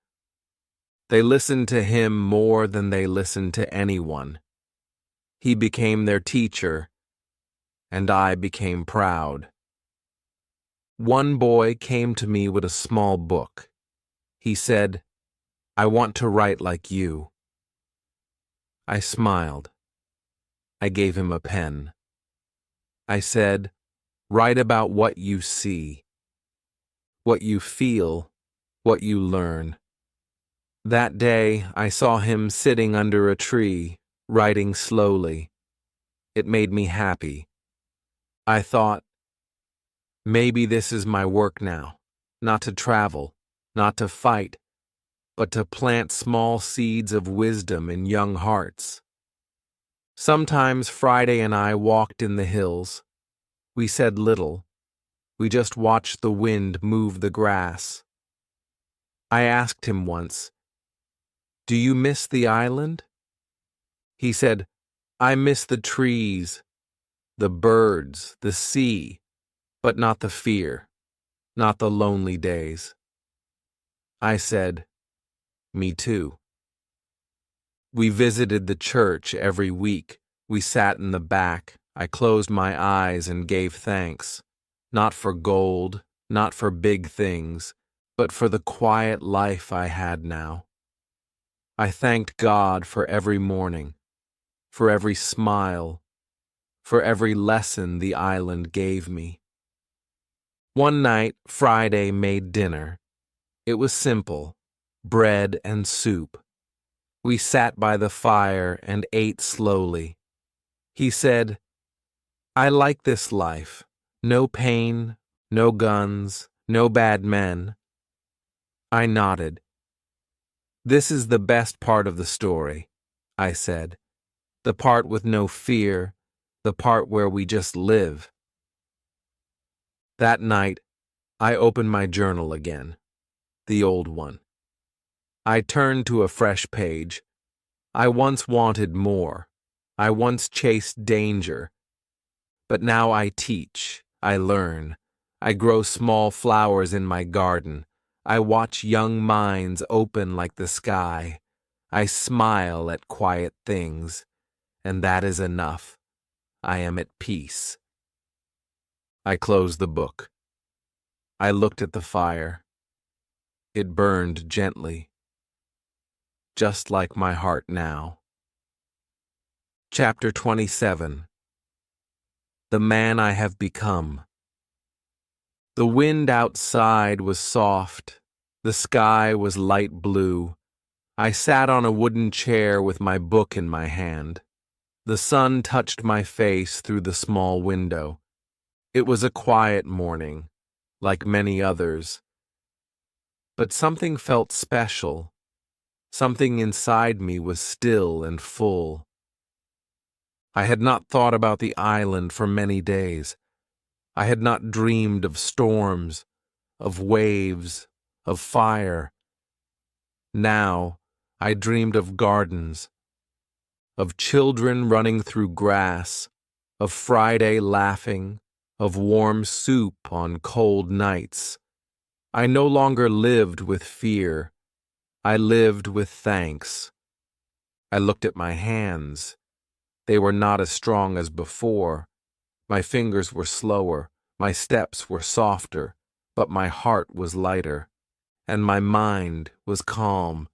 They listened to him more than they listened to anyone. He became their teacher, and I became proud. One boy came to me with a small book. He said, "I want to write like you." I smiled. I gave him a pen. I said, "Write about what you see, what you feel, what you learn." That day, I saw him sitting under a tree, writing slowly. It made me happy. I thought, maybe this is my work now, not to travel, not to fight, but to plant small seeds of wisdom in young hearts. Sometimes Friday and I walked in the hills. We said little. We just watched the wind move the grass. I asked him once, "Do you miss the island?" He said, "I miss the trees, the birds, the sea, but not the fear, not the lonely days." I said, "Me too." We visited the church every week. We sat in the back. I closed my eyes and gave thanks, not for gold, not for big things, but for the quiet life I had now. I thanked God for every morning, for every smile, for every lesson the island gave me. One night, Friday made dinner. It was simple, bread and soup. We sat by the fire and ate slowly. He said, "I like this life. No pain, no guns, no bad men." I nodded. "This is the best part of the story," I said. "The part with no fear, the part where we just live." That night, I opened my journal again, the old one. I turned to a fresh page. I once wanted more. I once chased danger. But now I teach, I learn. I grow small flowers in my garden. I watch young minds open like the sky. I smile at quiet things, and that is enough. I am at peace. I closed the book. I looked at the fire. It burned gently, just like my heart now. Chapter 27. The Man I Have Become. The wind outside was soft. The sky was light blue. I sat on a wooden chair with my book in my hand. The sun touched my face through the small window. It was a quiet morning, like many others. But something felt special. Something inside me was still and full. I had not thought about the island for many days. I had not dreamed of storms, of waves, of fire. Now I dreamed of gardens, of children running through grass, of Friday laughing, of warm soup on cold nights. I no longer lived with fear. I lived with thanks. I looked at my hands. They were not as strong as before. My fingers were slower, my steps were softer, but my heart was lighter, and my mind was calm.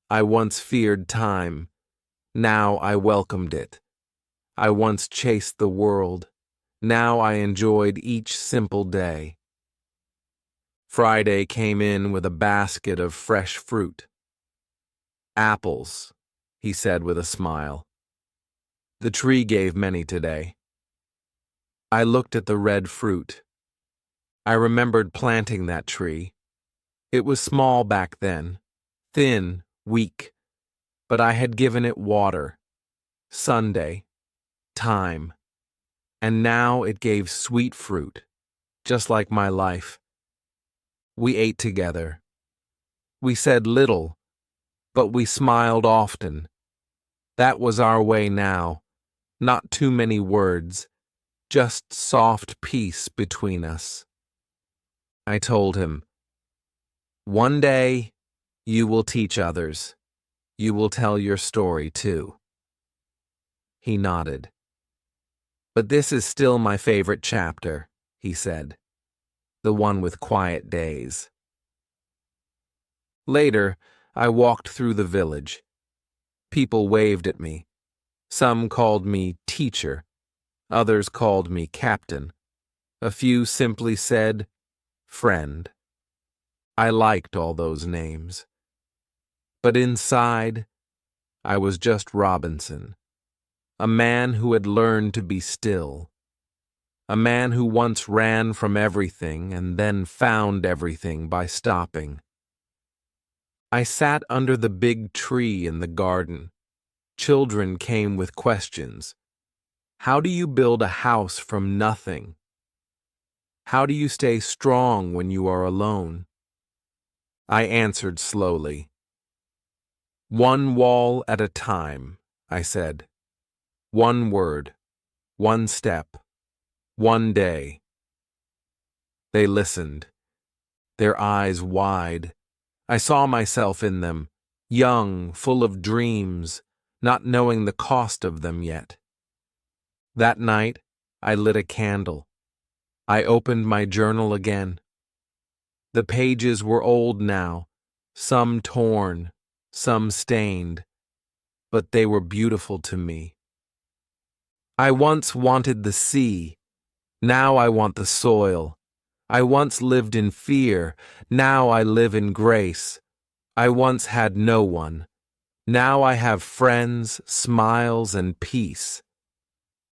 I once feared time. Now I welcomed it. I once chased the world. Now I enjoyed each simple day. Friday came in with a basket of fresh fruit. Apples, he said with a smile. The tree gave many today. I looked at the red fruit. I remembered planting that tree. It was small back then, thin, weak, but I had given it water, Sunday, time, and now it gave sweet fruit, just like my life. We ate together. We said little, but we smiled often. That was our way now, not too many words, just soft peace between us. I told him, "One day, you will teach others. You will tell your story too." He nodded. "But this is still my favorite chapter," he said. "The one with quiet days." Later, I walked through the village. People waved at me. Some called me teacher. Others called me captain. A few simply said, friend. I liked all those names. But inside, I was just Robinson, a man who had learned to be still, a man who once ran from everything and then found everything by stopping. I sat under the big tree in the garden. Children came with questions. How do you build a house from nothing? How do you stay strong when you are alone? I answered slowly. One wall at a time, I said. One word, one step, one day. They listened, their eyes wide. I saw myself in them, young, full of dreams, not knowing the cost of them yet. That night, I lit a candle. I opened my journal again. The pages were old now, some torn, some stained, but they were beautiful to me. I once wanted the sea, now I want the soil. I once lived in fear, now I live in grace. I once had no one, now I have friends, smiles, and peace.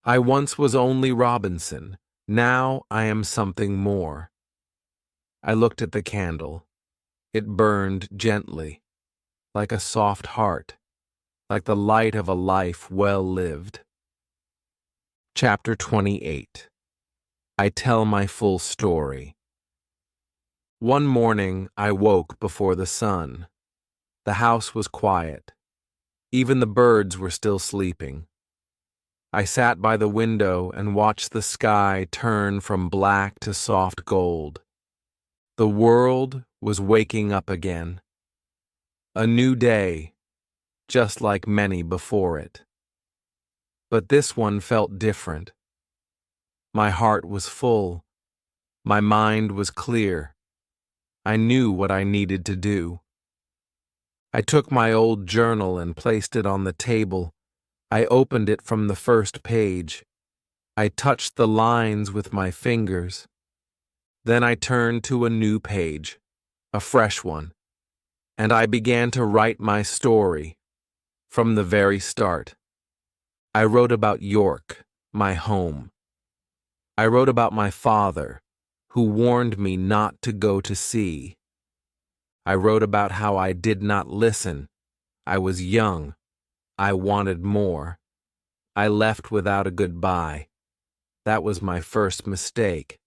I once was only Robinson, now I am something more. I looked at the candle. It burned gently, like a soft heart, like the light of a life well lived. Chapter 28. I tell my full story. One morning I woke before the sun. The house was quiet. Even the birds were still sleeping. I sat by the window and watched the sky turn from black to soft gold. The world was waking up again. A new day, just like many before it. But this one felt different. My heart was full. My mind was clear. I knew what I needed to do. I took my old journal and placed it on the table. I opened it from the first page. I touched the lines with my fingers. Then I turned to a new page, a fresh one, and I began to write my story from the very start. I wrote about York, my home. I wrote about my father, who warned me not to go to sea. I wrote about how I did not listen. I was young. I wanted more. I left without a goodbye. That was my first mistake.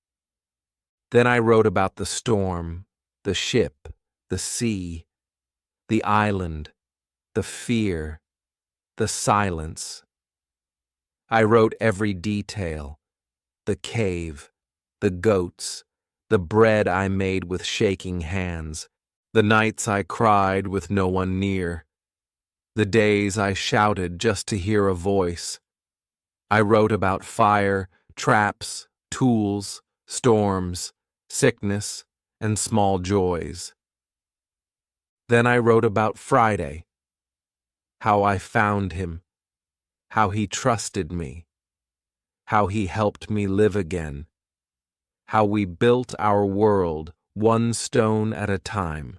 Then I wrote about the storm, the ship, the sea, the island, the fear. the silence. I wrote every detail, the cave, the goats, the bread I made with shaking hands, the nights I cried with no one near, the days I shouted just to hear a voice. I wrote about fire, traps, tools, storms, sickness, and small joys. Then I wrote about Friday, how I found him, how he trusted me, how he helped me live again, how we built our world one stone at a time.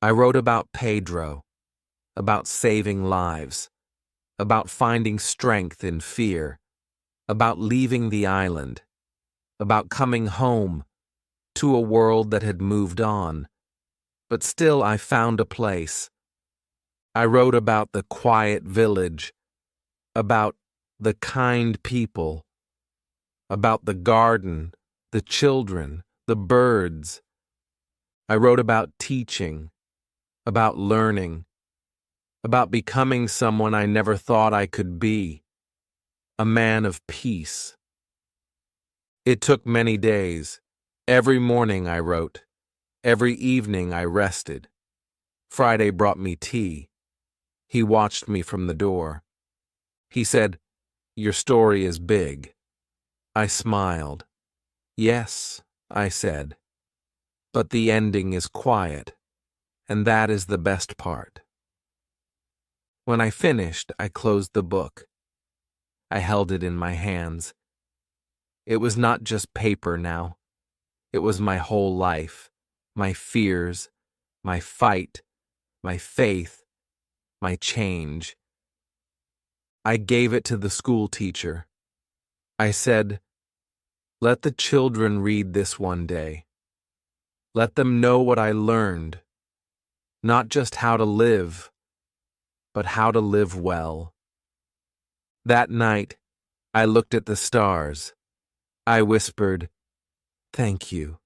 I wrote about Pedro, about saving lives, about finding strength in fear, about leaving the island, about coming home to a world that had moved on, but still I found a place. I wrote about the quiet village, about the kind people, about the garden, the children, the birds. I wrote about teaching, about learning, about becoming someone I never thought I could be, a man of peace. It took many days. Every morning I wrote. Every evening I rested. Friday brought me tea. He watched me from the door. He said, "Your story is big." I smiled. "Yes," I said, "but the ending is quiet, and that is the best part." When I finished, I closed the book. I held it in my hands. It was not just paper now. It was my whole life, my fears, my fight, my faith, my change. I gave it to the school teacher. I said, "Let the children read this one day. Let them know what I learned, not just how to live, but how to live well." That night, I looked at the stars. I whispered, "Thank you."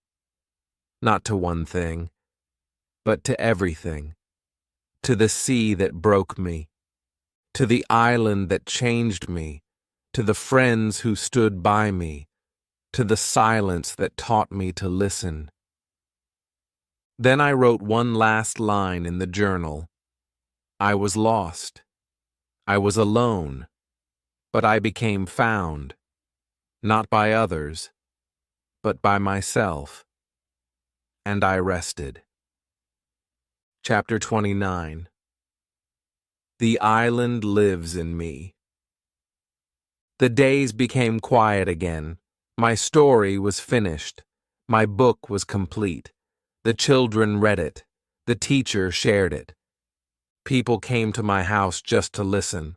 Not to one thing, but to everything. To the sea that broke me, to the island that changed me, to the friends who stood by me, to the silence that taught me to listen. Then I wrote one last line in the journal. I was lost. I was alone, but I became found, not by others, but by myself. And I rested. Chapter 29. The island lives in me. The days became quiet again. My story was finished. My book was complete. The children read it. The teacher shared it. People came to my house just to listen.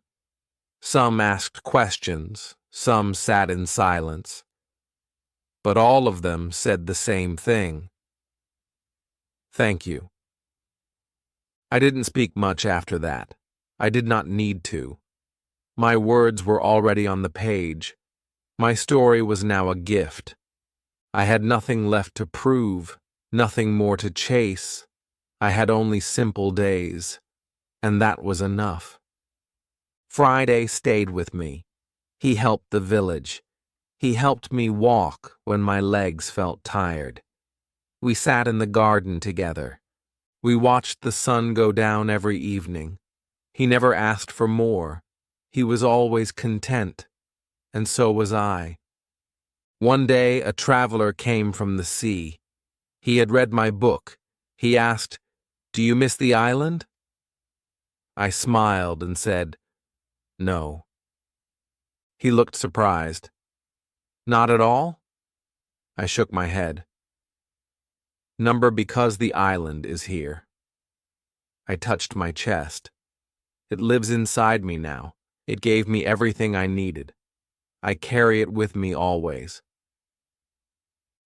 Some asked questions. Some sat in silence. But all of them said the same thing. Thank you. I didn't speak much after that. I did not need to. My words were already on the page. My story was now a gift. I had nothing left to prove, nothing more to chase. I had only simple days, and that was enough. Friday stayed with me. He helped the village. He helped me walk when my legs felt tired. We sat in the garden together. We watched the sun go down every evening. He never asked for more. He was always content, and so was I. One day a traveler came from the sea. He had read my book. He asked, "Do you miss the island?" I smiled and said, "No." He looked surprised. "Not at all?" I shook my head. "Number because the island is here." I touched my chest. It lives inside me now. It gave me everything I needed. I carry it with me always.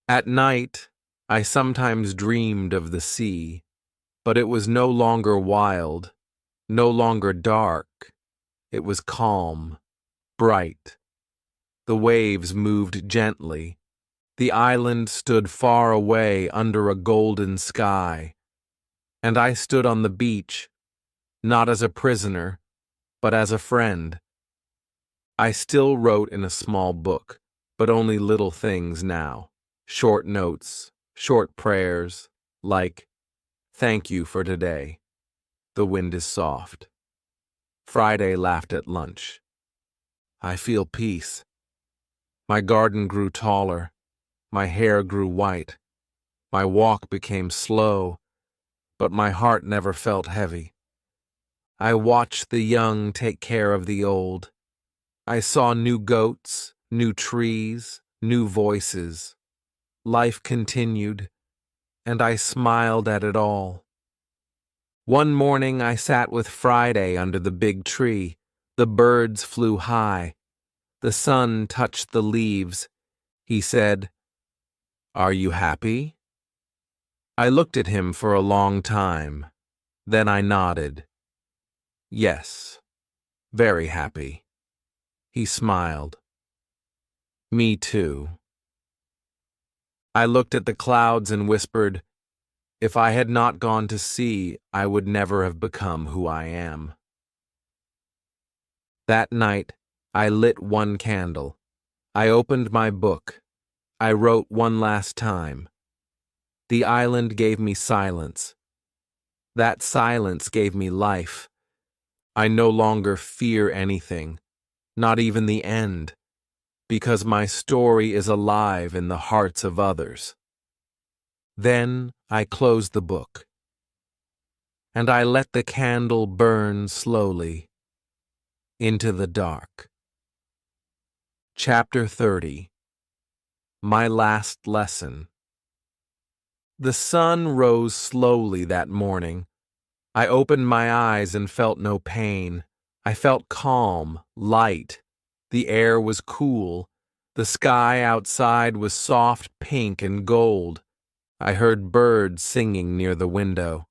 At night, I sometimes dreamed of the sea, but it was no longer wild, no longer dark. It was calm, bright. The waves moved gently. The island stood far away under a golden sky, and I stood on the beach, not as a prisoner, but as a friend. I still wrote in a small book, but only little things now. Short notes, short prayers, like, "Thank you for today. The wind is soft." Friday laughed at lunch. I feel peace. My garden grew taller. My hair grew white. My walk became slow, but my heart never felt heavy. I watched the young take care of the old. I saw new goats, new trees, new voices. Life continued, and I smiled at it all. One morning I sat with Friday under the big tree. The birds flew high. The sun touched the leaves. He said, "Are you happy?" I looked at him for a long time. Then I nodded. "Yes, very happy." He smiled. "Me too." I looked at the clouds and whispered, "If I had not gone to sea, I would never have become who I am." That night, I lit one candle. I opened my book. I wrote one last time. The island gave me silence. That silence gave me life. I no longer fear anything, not even the end, because my story is alive in the hearts of others. Then I closed the book, and I let the candle burn slowly into the dark. Chapter 30. My Last Lesson. The sun rose slowly that morning. I opened my eyes and felt no pain. I felt calm, light. The air was cool. The sky outside was soft pink and gold. I heard birds singing near the window.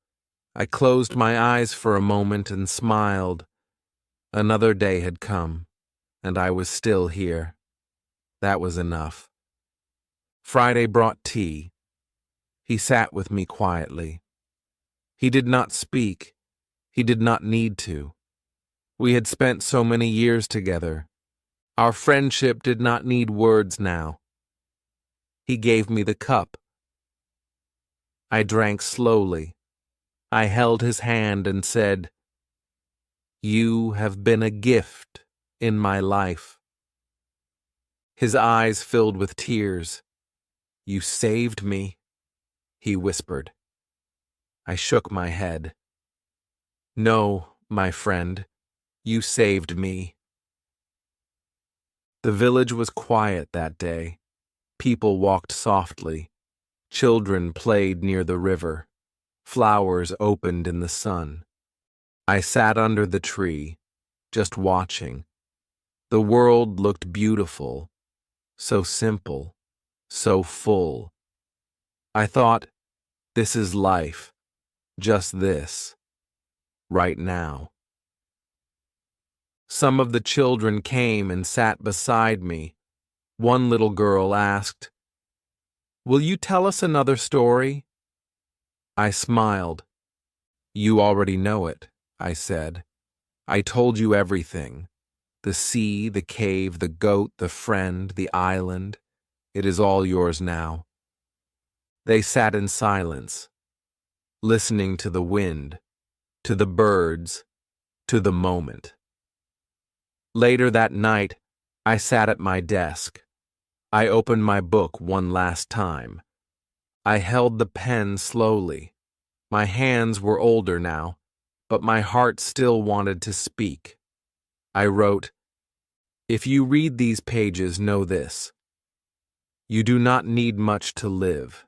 I closed my eyes for a moment and smiled. Another day had come, and I was still here. That was enough. Friday brought tea. He sat with me quietly. He did not speak. He did not need to. We had spent so many years together. Our friendship did not need words now. He gave me the cup. I drank slowly. I held his hand and said, "You have been a gift in my life." His eyes filled with tears. "You saved me," he whispered. I shook my head. "No, my friend, you saved me." The village was quiet that day. People walked softly. Children played near the river. Flowers opened in the sun. I sat under the tree, just watching. The world looked beautiful, so simple, so full. I thought, this is life, just this, right now. Some of the children came and sat beside me. One little girl asked, "Will you tell us another story?" I smiled. "You already know it," I said. "I told you everything. The sea, the cave, the goat, the friend, the island. It is all yours now." They sat in silence, listening to the wind, to the birds, to the moment. Later that night, I sat at my desk. I opened my book one last time. I held the pen slowly. My hands were older now, but my heart still wanted to speak. I wrote, "If you read these pages, know this. You do not need much to live.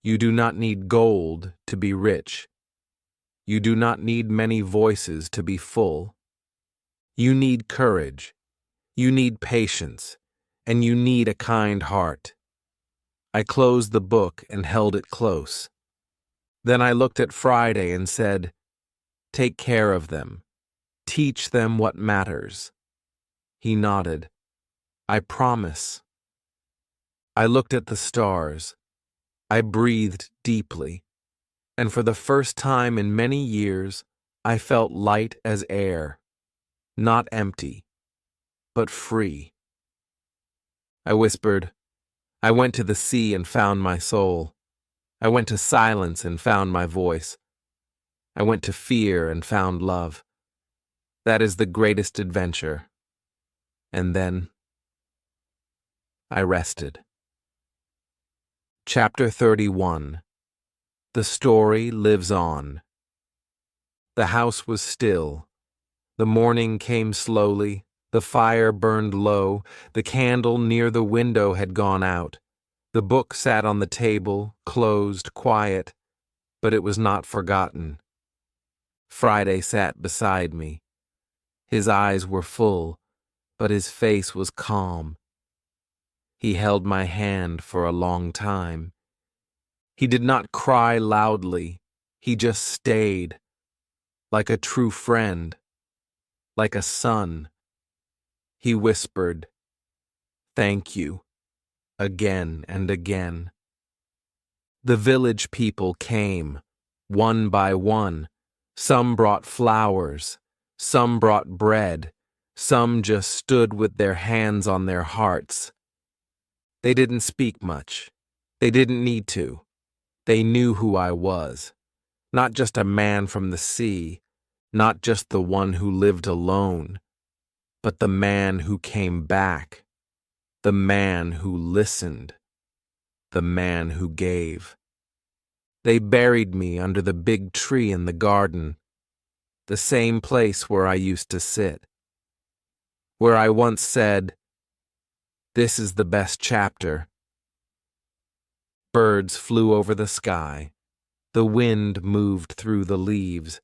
You do not need gold to be rich. You do not need many voices to be full. You need courage. You need patience. And you need a kind heart." I closed the book and held it close. Then I looked at Friday and said, "Take care of them. Teach them what matters." He nodded. "I promise." I looked at the stars. I breathed deeply, and for the first time in many years, I felt light as air. not empty, but free. I whispered, I went to the sea and found my soul. I went to silence and found my voice. I went to fear and found love. That is the greatest adventure. And then I rested. Chapter 31. The story lives on. The house was still. The morning came slowly. The fire burned low. The candle near the window had gone out. The book sat on the table, closed, quiet, but it was not forgotten. Friday sat beside me. His eyes were full, but his face was calm. He held my hand for a long time. He did not cry loudly. He just stayed, like a true friend, like a son. He whispered, "Thank you," again and again. The village people came, one by one. Some brought flowers, some brought bread, some just stood with their hands on their hearts. They didn't speak much. They didn't need to. They knew who I was. Not just a man from the sea, not just the one who lived alone, but the man who came back, the man who listened, the man who gave. They buried me under the big tree in the garden, the same place where I used to sit, where I once said, "This is the best chapter." Birds flew over the sky. The wind moved through the leaves.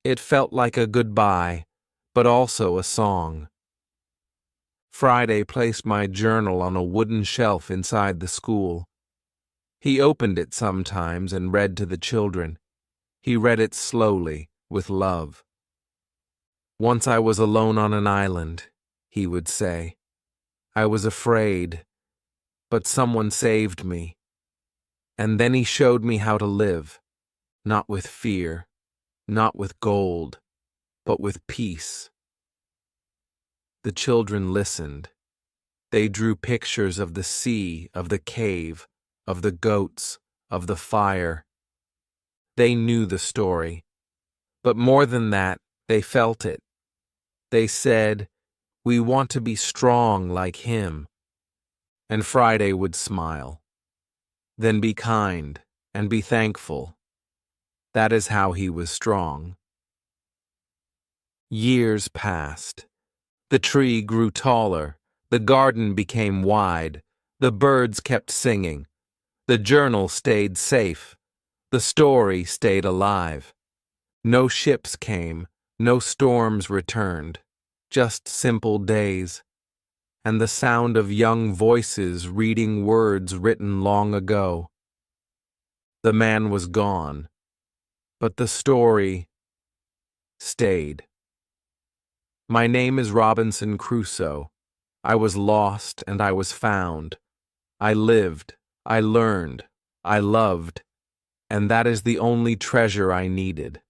It felt like a goodbye, but also a song. Friday placed my journal on a wooden shelf inside the school. He opened it sometimes and read to the children. He read it slowly, with love. "Once I was alone on an island," he would say. "I was afraid, but someone saved me. And then he showed me how to live, not with fear, not with gold, but with peace." The children listened. They drew pictures of the sea, of the cave, of the goats, of the fire. They knew the story. But more than that, they felt it. They said, "We want to be strong like him." And Friday would smile. "Then be kind and be thankful." That is how he was strong. Years passed. The tree grew taller. The garden became wide. The birds kept singing. The journal stayed safe. The story stayed alive. No ships came. No storms returned. Just simple days. And the sound of young voices reading words written long ago. The man was gone, but the story stayed. My name is Robinson Crusoe. I was lost and I was found. I lived, I learned, I loved, and that is the only treasure I needed.